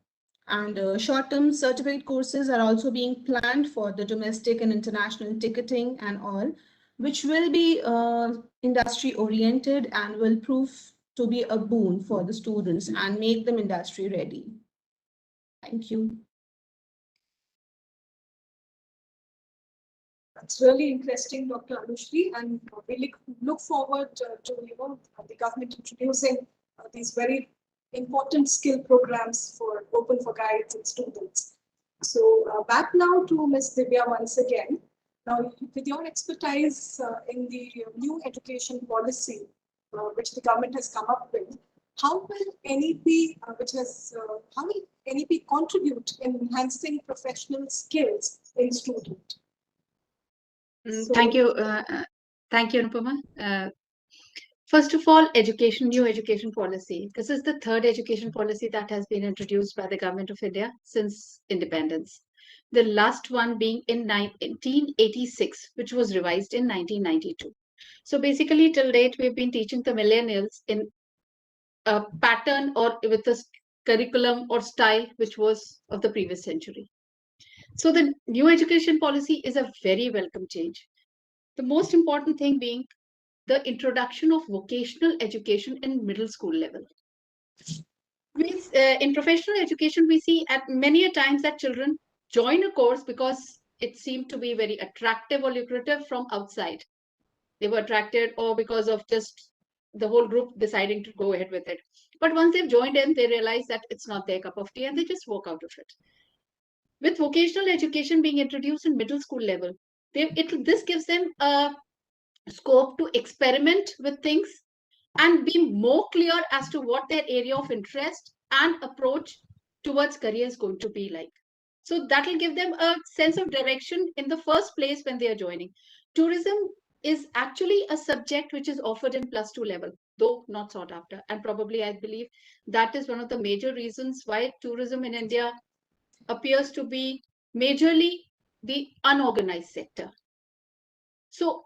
Speaker 9: And short-term certificate courses are also being planned for the domestic and international ticketing and all, which will be industry-oriented and will prove to be a boon for the students and make them industry ready. Thank you.
Speaker 3: That's really interesting, Dr. Anushri, and we look forward to the government introducing these very important skill programs open for guides and students. So back now to Ms. Divya once again. Now, with your expertise in the new education policy, which the government has come up with, how will NEP, how will NEP contribute in enhancing professional skills in students?
Speaker 4: Thank you, Anupama. First of all, new education policy. This is the third education policy that has been introduced by the Government of India since independence. The last one being in 1986, which was revised in 1992. So basically, till date, we've been teaching the millennials in a pattern or with a curriculum or style which was of the previous century. So the new education policy is a very welcome change. The most important thing being the introduction of vocational education in middle school level. In professional education, we see at many a times that children join a course because it seemed to be very attractive or lucrative from outside. They were attracted or because of just the whole group deciding to go ahead with it. But once they've joined in, they realize that it's not their cup of tea and they just walk out of it. With vocational education being introduced in middle school level, this gives them a scope to experiment with things and be more clear as to what their area of interest and approach towards career is going to be like. So that will give them a sense of direction in the first place when they are joining. Tourism is actually a subject which is offered in +2 level, though not sought after. And probably I believe that is one of the major reasons why tourism in India appears to be majorly the unorganized sector. So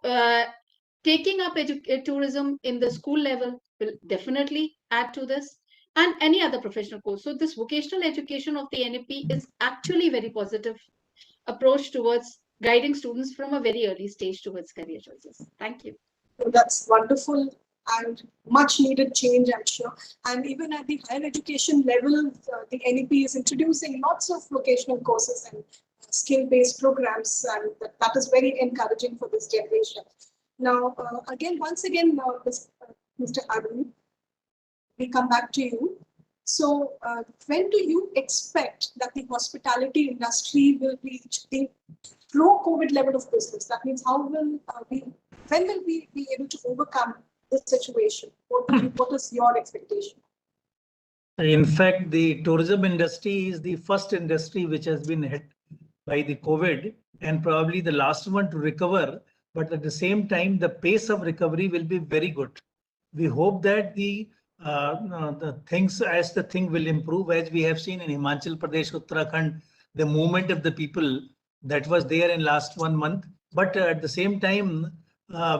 Speaker 4: taking up tourism in the school level will definitely add to this, and any other professional course. So this vocational education of the NEP is actually very positive approach towards guiding students from a very early stage towards career choices. Thank you.
Speaker 3: That's wonderful and much needed change, I'm sure. And even at the higher education level, the NEP is introducing lots of vocational courses and skill-based programs, and that is very encouraging for this generation. Now, once again, Mr. Arun, we come back to you. So, when do you expect that the hospitality industry will reach the pro-COVID level of business? That means, when will we be able to overcome this situation? What is your expectation?
Speaker 5: In fact, the tourism industry is the first industry which has been hit by the COVID and probably the last one to recover. But at the same time, the pace of recovery will be very good. We hope that the thing will improve, as we have seen in Himachal Pradesh, Uttarakhand, the movement of the people that was there in last 1 month. But at the same time,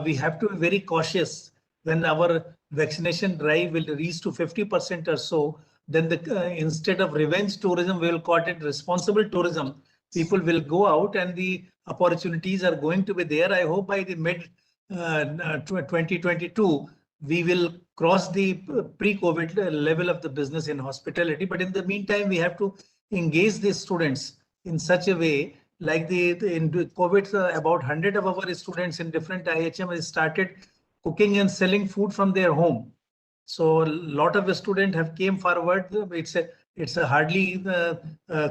Speaker 5: we have to be very cautious when our vaccination drive will reach to 50% or so. Then instead of revenge tourism, we will call it responsible tourism. People will go out and the opportunities are going to be there. I hope by the mid 2022, we will cross the pre-COVID level of the business in hospitality. But in the meantime, we have to engage the students in such a way, like in COVID, about 100 of our students in different IHM started cooking and selling food from their home. So a lot of students have came forward. It's hardly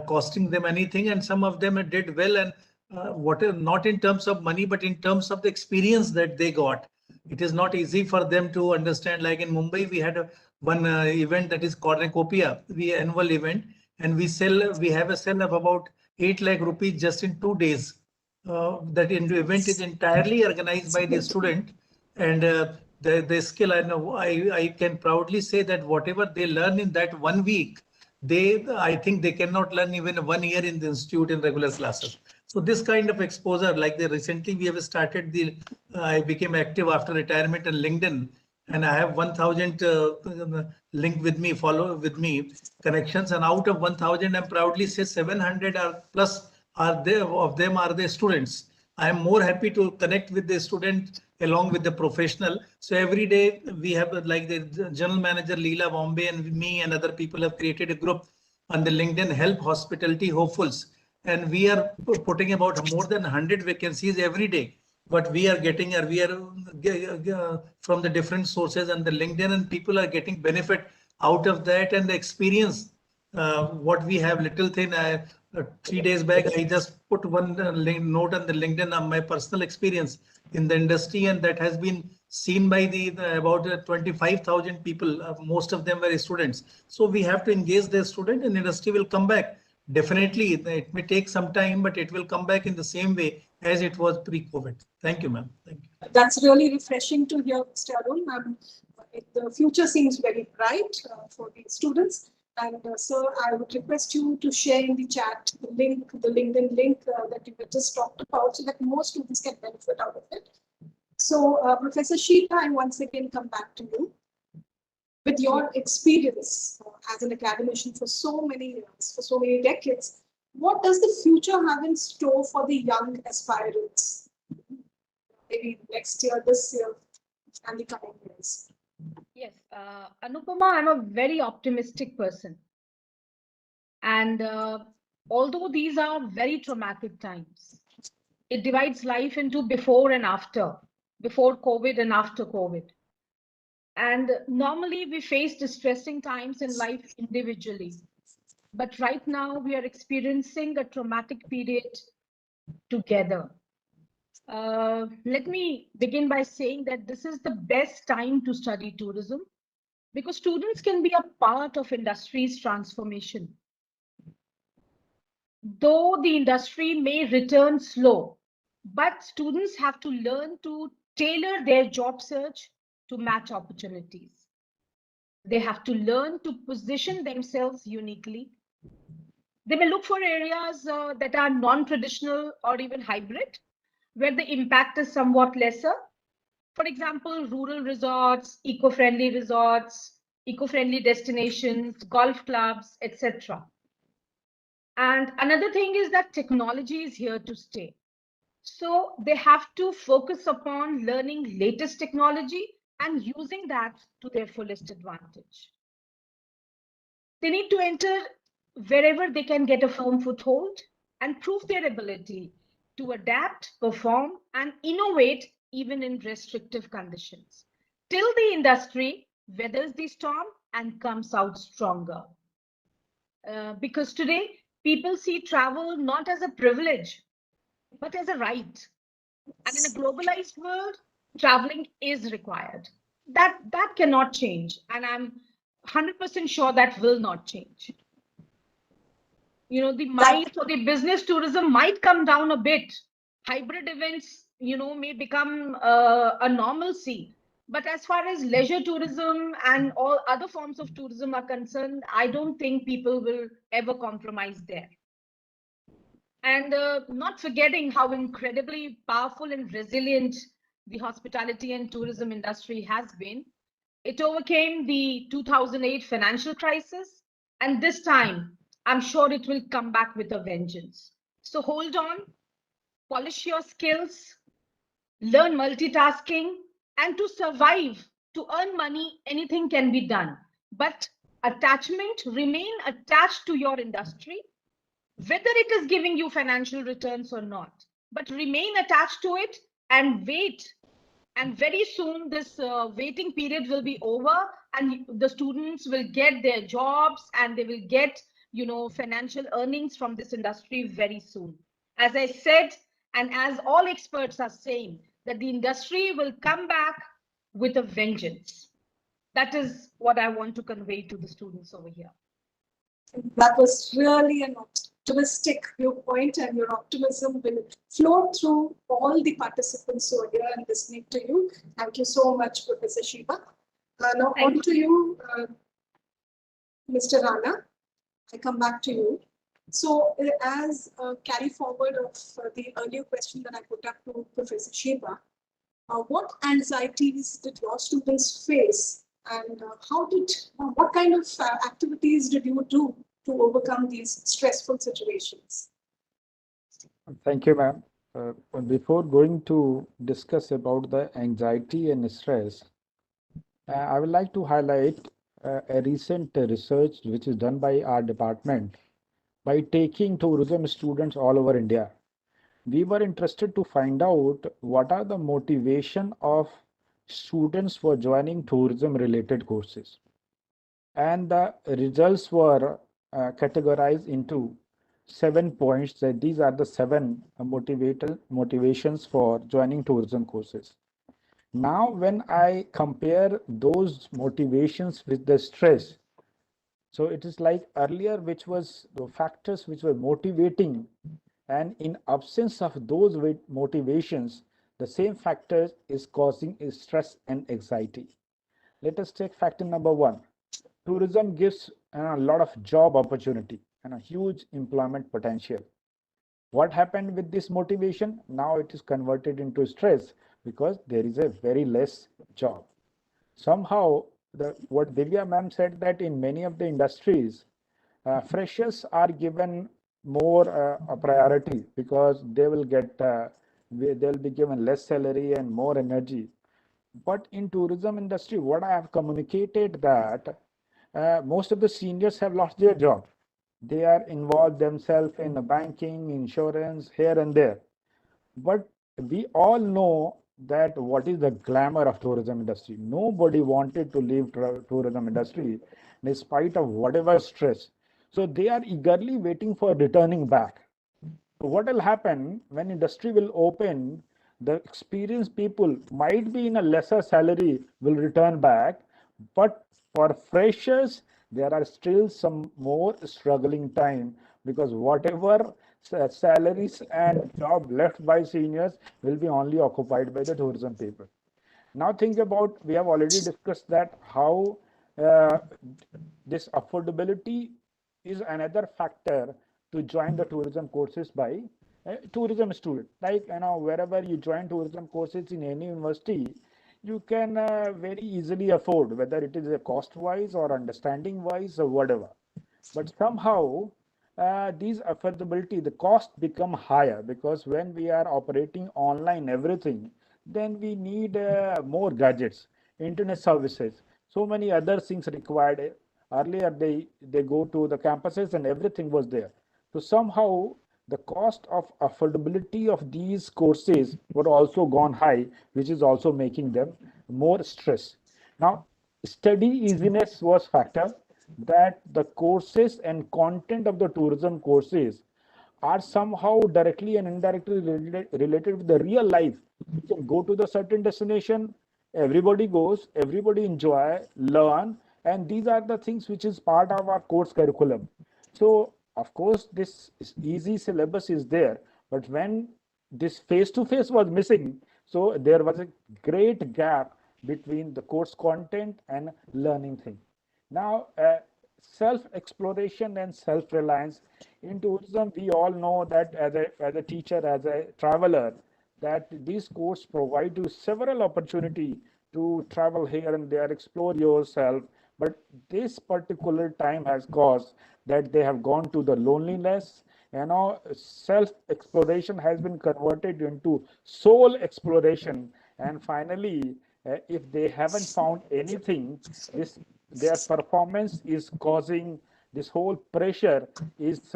Speaker 5: costing them anything, and some of them did well. And not in terms of money, but in terms of the experience that they got. It is not easy for them to understand. Like in Mumbai, we had one event that is cornucopia, annual event, and we have a sale of about 8 lakh rupees just in 2 days. That event is entirely organized by the student, and the skill, I can proudly say that whatever they learn in that 1 week, I think they cannot learn even 1 year in the institute in regular classes. So this kind of exposure, like recently we have started I became active after retirement on LinkedIn, and I have 1,000 link with me, follow with me connections, and out of 1,000, I'm proudly say 700 or plus of them are the students. I am more happy to connect with the student along with the professional. So every day we have, like the general manager Leela Bombay and me and other people have created a group on the LinkedIn, Help Hospitality Hopefuls. And we are putting about more than 100 vacancies every day. But we are getting, from the different sources and the LinkedIn, and people are getting benefit out of that and the experience. What we have, little thing, 3 days back, I just put one note on the LinkedIn on my personal experience in the industry, and that has been seen by about 25,000 people. Most of them were students. So we have to engage the student, and industry will come back. Definitely, it may take some time, but it will come back in the same way as it was pre-COVID. Thank you, ma'am. Thank you.
Speaker 3: That's really refreshing to hear, Mr. Arun. The future seems very bright for the students. And sir, I would request you to share in the chat the LinkedIn link that you just talked about, so that more students can benefit out of it. So, Professor Sheba, I once again come back to you. With your experience as an academician for so many years, for so many decades, what does the future have in store for the young aspirants? Maybe next year, this year, and the coming years.
Speaker 6: Yes, Anupama, I'm a very optimistic person. And although these are very traumatic times, it divides life into before and after, before COVID and after COVID. And normally we face distressing times in life individually. But right now we are experiencing a traumatic period together. Let me begin by saying that this is the best time to study tourism because students can be a part of industry's transformation. Though the industry may return slow, but students have to learn to tailor their job search to match opportunities. They have to learn to position themselves uniquely. They may look for areas that are non-traditional or even hybrid, where the impact is somewhat lesser. For example, rural resorts, eco-friendly destinations, golf clubs, etc. And another thing is that technology is here to stay. So they have to focus upon learning latest technology and using that to their fullest advantage. They need to enter wherever they can get a firm foothold and prove their ability to adapt, perform, and innovate even in restrictive conditions, till the industry weathers the storm and comes out stronger. Because today, people see travel not as a privilege, but as a right. And in a globalized world, traveling is required. That cannot change. And I'm 100% sure that will not change. You know, the might or the business tourism might come down a bit. Hybrid events, you know, may become a normalcy. But as far as leisure tourism and all other forms of tourism are concerned, I don't think people will ever compromise there. And not forgetting how incredibly powerful and resilient the hospitality and tourism industry has been. It overcame the 2008 financial crisis, and this time, I'm sure it will come back with a vengeance. So hold on, polish your skills, learn multitasking, and to survive, to earn money, anything can be done. But attachment, remain attached to your industry, whether it is giving you financial returns or not, but remain attached to it and wait. And very soon this waiting period will be over and the students will get their jobs and they will get, you know, financial earnings from this industry very soon. As I said, and as all experts are saying, that the industry will come back with a vengeance. That is what I want to convey to the students over here.
Speaker 3: That was really an optimistic viewpoint, and your optimism will flow through all the participants who are here and listening to you. Thank you so much, Professor Sheba. Now on to you, Mr. Rana. I come back to you. So as a carry forward of the earlier question that I put up to Professor Sheba, what anxieties did your students face, and what kind of activities did you do to overcome these stressful situations?
Speaker 7: Thank you, ma'am. Before going to discuss about the anxiety and stress, I would like to highlight a recent research which is done by our department by taking tourism students all over India. We were interested to find out what are the motivation of students for joining tourism related courses. And the results were categorized into 7 points, that these are the 7 motivations for joining tourism courses. Now, when I compare those motivations with the stress, so it is like earlier, which was the factors which were motivating, and in absence of those motivations, the same factor is causing stress and anxiety. Let us take factor number 1. Tourism gives a lot of job opportunity and a huge employment potential. What happened with this motivation? Now it is converted into stress because there is a very less job. Somehow, what Divya ma'am said, that in many of the industries, freshers are given more a priority because they will get they'll be given less salary and more energy. But in tourism industry, what I have communicated that most of the seniors have lost their job. They are involved themselves in banking, insurance, here and there. But we all know that what is the glamour of tourism industry. Nobody wanted to leave tourism industry despite of whatever stress. So they are eagerly waiting for returning back. So what will happen when industry will open, the experienced people might be in a lesser salary will return back, but for freshers, there are still some more struggling time because whatever salaries and job left by seniors will be only occupied by the tourism people. Now think about, we have already discussed that how uh, this affordability is another factor to join the tourism courses by a tourism student. Like, wherever you join tourism courses in any university, you can very easily afford, whether it is a cost wise or understanding wise or whatever. But somehow these affordability, the cost become higher because when we are operating online everything, then we need more gadgets, internet services, so many other things required. Earlier they go to the campuses and everything was there. So somehow the cost of affordability of these courses were also gone high, which is also making them more stress. Now, study easiness was factor, that the courses and content of the tourism courses are somehow directly and indirectly related with the real life. You can go to the certain destination, everybody goes, everybody enjoy, learn, and these are the things which is part of our course curriculum. So of course this easy syllabus is there, but when this face-to-face was missing, so there was a great gap between the course content and learning thing. Now, self-exploration and self-reliance. In tourism, we all know that as a teacher, as a traveler, that these courses provide you several opportunity to travel here and there, explore yourself. But this particular time has caused that they have gone to the loneliness. Self-exploration has been converted into soul exploration. And finally, if they haven't found anything, this their performance is causing this whole pressure is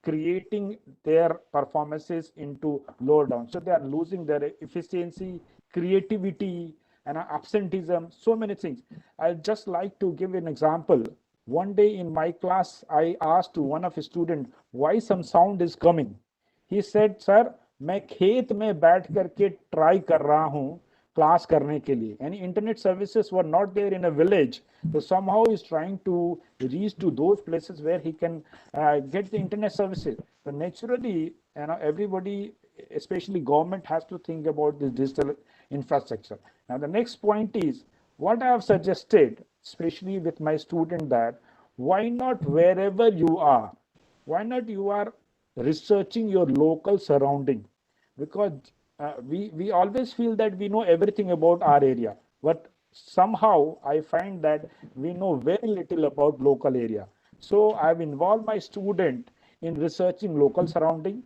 Speaker 7: creating their performances into lower down. So they are losing their efficiency, creativity, and absenteeism, so many things. I'd just like to give an example. One day in my class, I asked one of the students why some sound is coming. He said, sir, मैं खेत में बैठ करके try कर रहा हूँ class करने के लिए. And internet services were not there in a village. So somehow he's trying to reach to those places where he can get the internet services. So naturally, everybody, especially government, has to think about this digital infrastructure. Now the next point is what I have suggested, especially with my student, that why not wherever you are, why not you are researching your local surrounding, because we always feel that we know everything about our area, but somehow I find that we know very little about local area. So I've involved my student in researching local surrounding.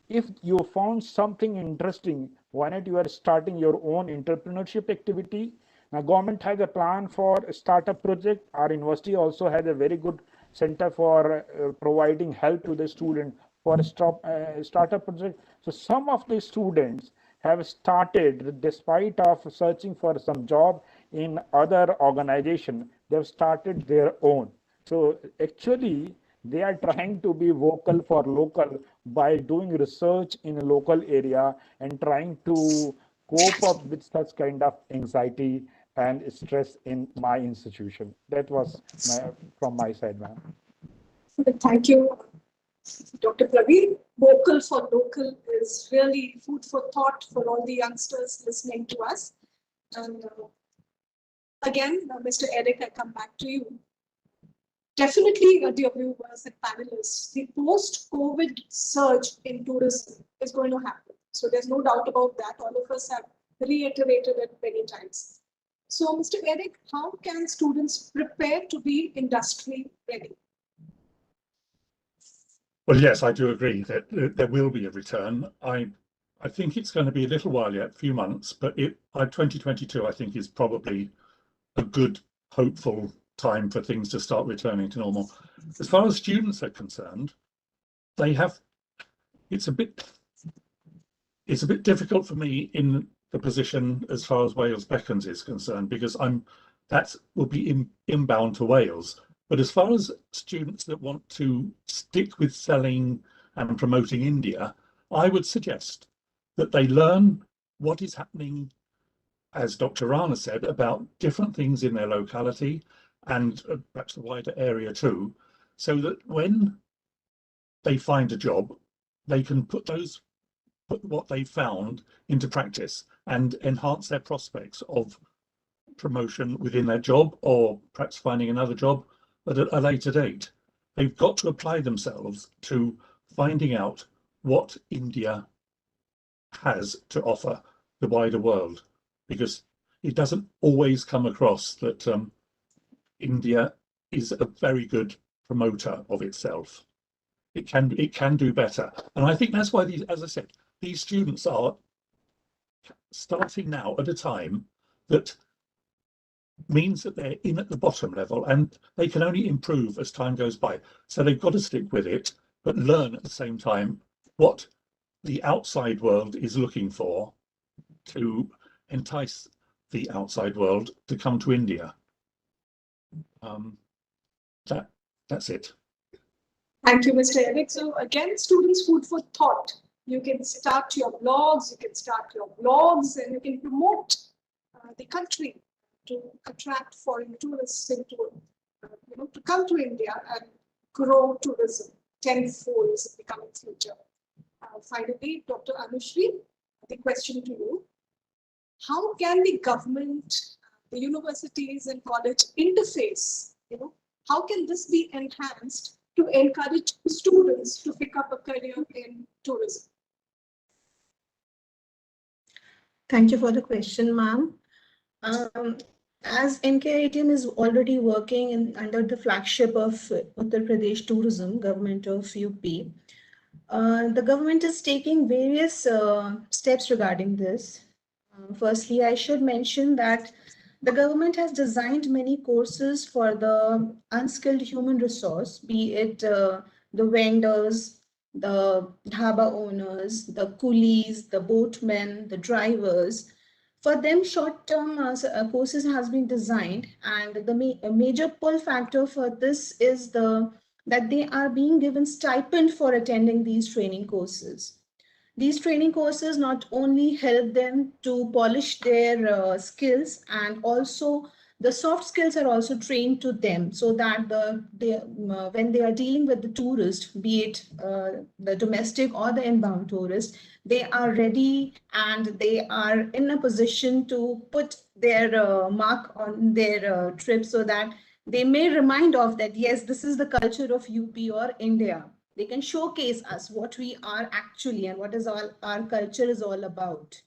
Speaker 7: If you found something interesting, why not you are starting your own entrepreneurship activity? Now, government has a plan for a startup project. Our university also has a very good center for providing help to the student for a startup project. So some of the students have started, despite of searching for some job in other organization, they've started their own. So actually, they are trying to be vocal for local by doing research in a local area and trying to cope up with such kind of anxiety and stress in my institution. That was from my side, ma'am.
Speaker 3: Thank you, Dr. Praveen. Vocal for local is really food for thought for all the youngsters listening to us. And again, Mr. Eric, I come back to you. Definitely, dear viewers and panelists, the post-COVID surge in tourism is going to happen. So there's no doubt about that. All of us have reiterated it many times. So, Mr. Eric, how can students prepare to be industry ready?
Speaker 8: Well, yes, I do agree that there will be a return. I I think it's going to be a little while yet, a few months, but 2022, I think, is probably a good, hopeful time for things to start returning to normal. As far as students are concerned, it's a bit difficult for me in the position as far as Wales Beckons is concerned, because that will be inbound to Wales. But as far as students that want to stick with selling and promoting India, I would suggest that they learn what is happening, as Dr. Rana said, about different things in their locality and perhaps the wider area too, so that when they find a job, they can put what they found into practice and enhance their prospects of promotion within their job, or perhaps finding another job at a later date. They've got to apply themselves to finding out what India has to offer the wider world, because it doesn't always come across that India is a very good promoter of itself. It can do better, and I think that's why as I said, these students are starting now at a time that means that they're in at the bottom level, and they can only improve as time goes by. So they've got to stick with it, but learn at the same time what the outside world is looking for to entice the outside world to come to India. That's it.
Speaker 3: Thank you, Mr. Eric. So again, students, food for thought. You can start your blogs, and you can promote the country to attract foreign tourists into, to come to India and grow tourism tenfold in the coming future. Finally, Dr. Anushri, the question to you. How can the government, the universities and college interface, how can this be enhanced to encourage students to pick up a career in tourism?
Speaker 9: Thank you for the question, ma'am. As NKITM is already working under the flagship of Uttar Pradesh Tourism, government of UP, the government is taking various steps regarding this. Firstly, I should mention that the government has designed many courses for the unskilled human resource, be it the vendors, the dhaba owners, the coolies, the boatmen, the drivers. For them, short-term courses has been designed, and the major pull factor for this is that they are being given stipend for attending these training courses. These training courses not only help them to polish their skills, and also the soft skills are also trained to them, so that when they are dealing with the tourist, be it the domestic or the inbound tourist, they are ready and they are in a position to put their mark on their trip, so that they may remind of that, yes, this is the culture of UP or India. They can showcase us what we are actually and what is our culture is all about.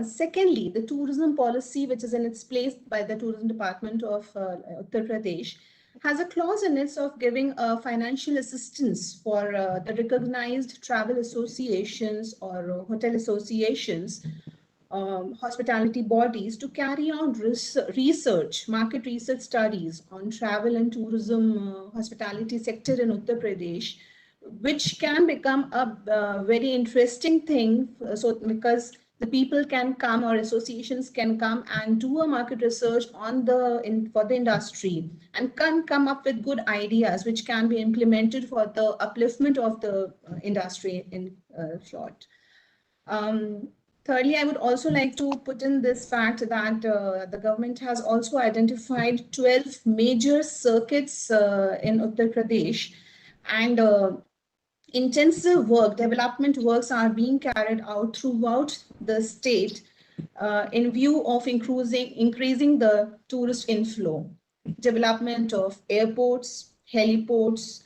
Speaker 9: Secondly, the tourism policy, which is in its place by the Tourism Department of Uttar Pradesh, has a clause in it of giving financial assistance for the recognized travel associations or hotel associations, hospitality bodies, to carry out research, market research studies on travel and tourism hospitality sector in Uttar Pradesh, which can become a very interesting thing. So because the people can come, or associations can come and do a market research on for the industry, and can come up with good ideas which can be implemented for the upliftment of the industry in short. Thirdly, I would also like to put in this fact that the government has also identified 12 major circuits in Uttar Pradesh, and intensive development works are being carried out throughout the state in view of increasing the tourist inflow. Development of airports, heliports,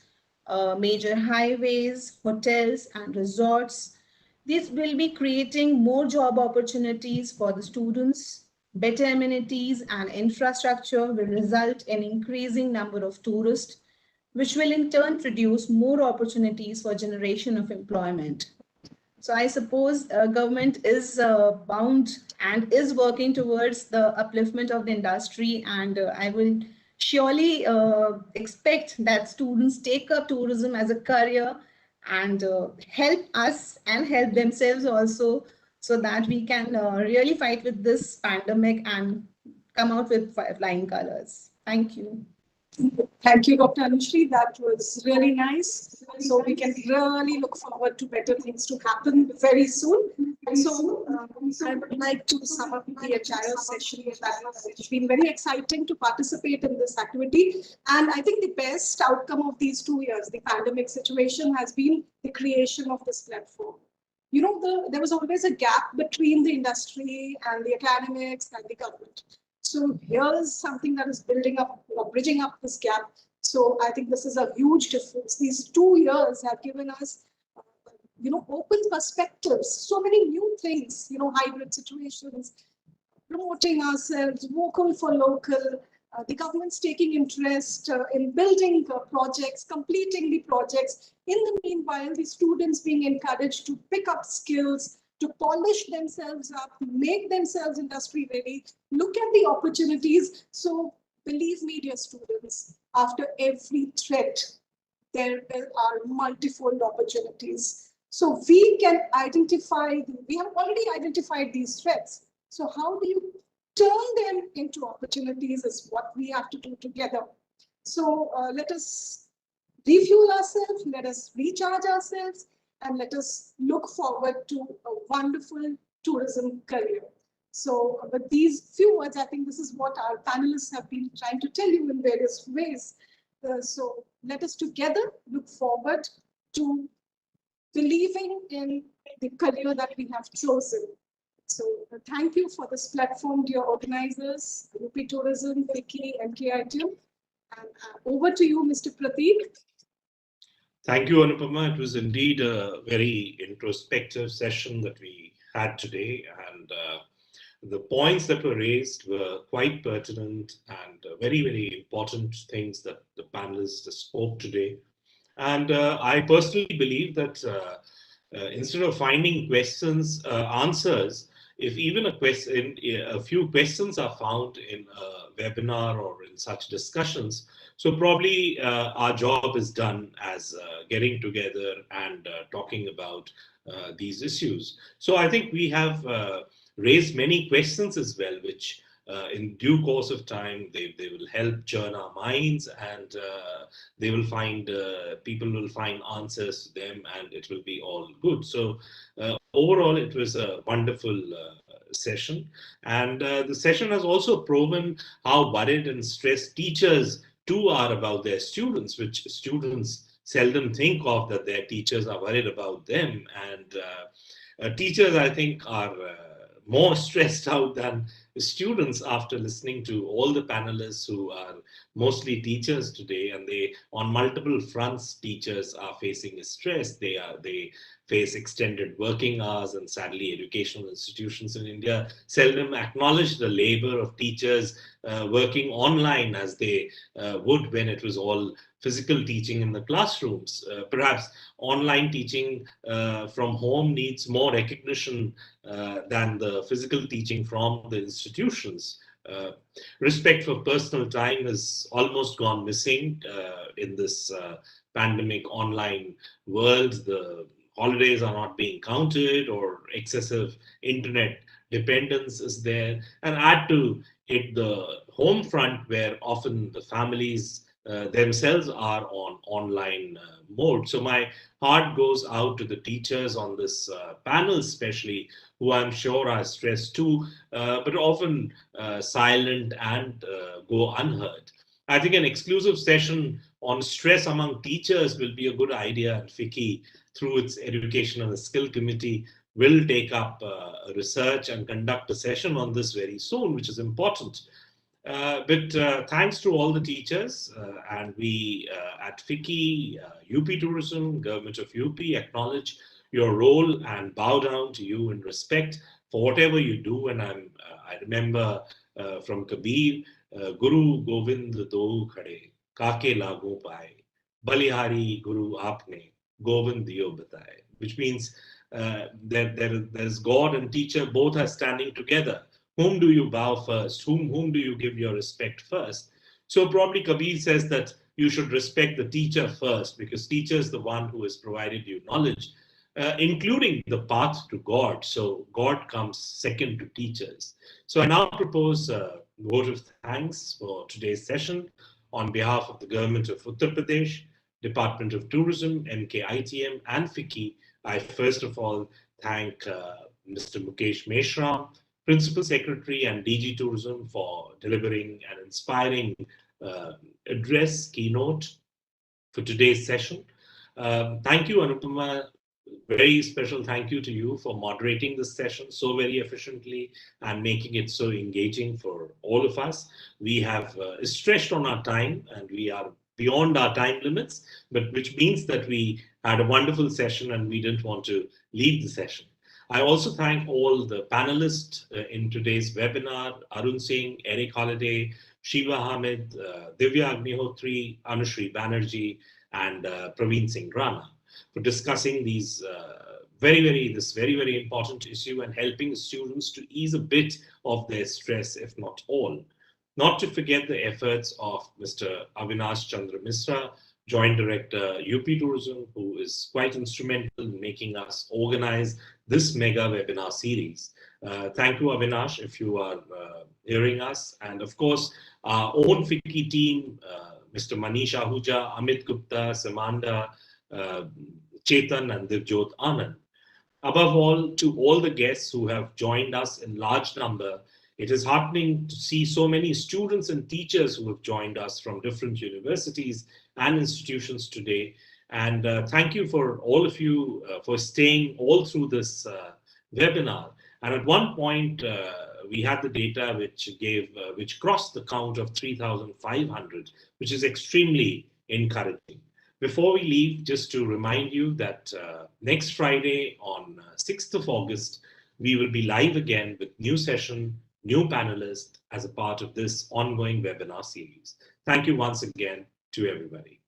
Speaker 9: major highways, hotels and resorts. This will be creating more job opportunities for the students. Better amenities and infrastructure will result in increasing number of tourists, which will in turn produce more opportunities for generation of employment. So I suppose government is bound and is working towards the upliftment of the industry, and I will surely expect that students take up tourism as a career and help us and help themselves also, so that we can really fight with this pandemic and come out with flying colors. Thank you.
Speaker 3: Thank you, Dr. Anushri. That was really nice. So we can really look forward to better things to happen very soon. So I would like to sum up the entire session. It's been very exciting to participate in this activity. And I think the best outcome of these 2 years, the pandemic situation, has been the creation of this platform. You know, there was always a gap between the industry and the academics and the government. So here's something that is building up, bridging up this gap. So I think this is a huge difference. These 2 years have given us, open perspectives, so many new things, hybrid situations, promoting ourselves, vocal for local, the government's taking interest in building projects, completing the projects. In the meanwhile, the students being encouraged to pick up skills, to polish themselves up, make themselves industry ready, look at the opportunities. So believe me, dear students, after every threat, there are multifold opportunities. So we can identify, we have already identified these threats. So how do you turn them into opportunities is what we have to do together. So let us refuel ourselves, let us recharge ourselves, and let us look forward to a wonderful tourism career. So with these few words, I think this is what our panelists have been trying to tell you in various ways. So let us together look forward to believing in the career that we have chosen. So thank you for this platform, dear organizers, UP Tourism, Vicky, and KITM. And over to you, Mr. Prateek.
Speaker 1: Thank you, Anupama. It was indeed a very introspective session that we had today, and the points that were raised were quite pertinent and very, very important things that the panelists spoke today. And I personally believe that instead of finding answers, if even a few questions are found in a webinar or in such discussions, so probably our job is done as getting together and talking about these issues. So I think we have raised many questions as well, which in due course of time, they will help churn our minds, and they will find, people will find answers to them, and it will be all good. So overall, it was a wonderful session. And the session has also proven how worried and stressed teachers too are about their students, which students seldom think of, that their teachers are worried about them. And teachers, I think, are more stressed out than students after listening to all the panelists who are mostly teachers today, and they, on multiple fronts, teachers are facing stress. They face extended working hours, and sadly educational institutions in India seldom acknowledge the labor of teachers working online as they would when it was all physical teaching in the classrooms. Perhaps online teaching from home needs more recognition than the physical teaching from the institutions. Respect for personal time has almost gone missing in this pandemic online world. The holidays are not being counted, or excessive internet dependence is there. And add to it the home front, where often the families themselves are on online mode. So my heart goes out to the teachers on this panel, especially, who I'm sure are stressed too, but often silent and go unheard. I think an exclusive session on stress among teachers will be a good idea, and FICCI, through its Education and Skill Committee, will take up research and conduct a session on this very soon, which is important. But thanks to all the teachers, and we at FICCI, UP Tourism, Government of UP, acknowledge your role and bow down to you in respect for whatever you do. And I remember from Kabir, Guru Govind do khade, kake lagu paaye, balihari Guru aapne, Govind diyo bataye, which means there's God and teacher, both are standing together. Whom do you bow first? Whom do you give your respect first? So probably Kabir says that you should respect the teacher first, because teacher is the one who has provided you knowledge, including the path to God. So God comes second to teachers. So I now propose a vote of thanks for today's session on behalf of the Government of Uttar Pradesh, Department of Tourism, MKITM, and FICCI. I first of all thank Mr. Mukesh Meshram, Principal Secretary and DG Tourism, for delivering an inspiring address, keynote for today's session. Thank you, Anupama. Very special thank you to you for moderating this session so very efficiently and making it so engaging for all of us. We have stretched on our time and we are beyond our time limits, but which means that we had a wonderful session and we didn't want to leave the session. I also thank all the panelists in today's webinar: Arun Singh, Eric Holiday, Sheba Hamid, Divya Agnihotri, Anushri Banerjee, and Praveen Singh Rana, for discussing these very important issue and helping students to ease a bit of their stress, if not all. Not to forget the efforts of Mr. Avinash Chandra Misra, Joint Director, UP Tourism, who is quite instrumental in making us organize this mega webinar series. Thank you, Avinash, if you are hearing us. And of course, our own FICCI team, Mr. Manish Ahuja, Amit Gupta, Samanda, Chetan, and Divjot Anand. Above all, to all the guests who have joined us in large number, it is heartening to see so many students and teachers who have joined us from different universities and institutions today. And thank you for all of you for staying all through this webinar. And at one point, we had the data which crossed the count of 3,500, which is extremely encouraging. Before we leave, just to remind you that next Friday on 6th of August, we will be live again with new session, new panelists as a part of this ongoing webinar series. Thank you once again to everybody.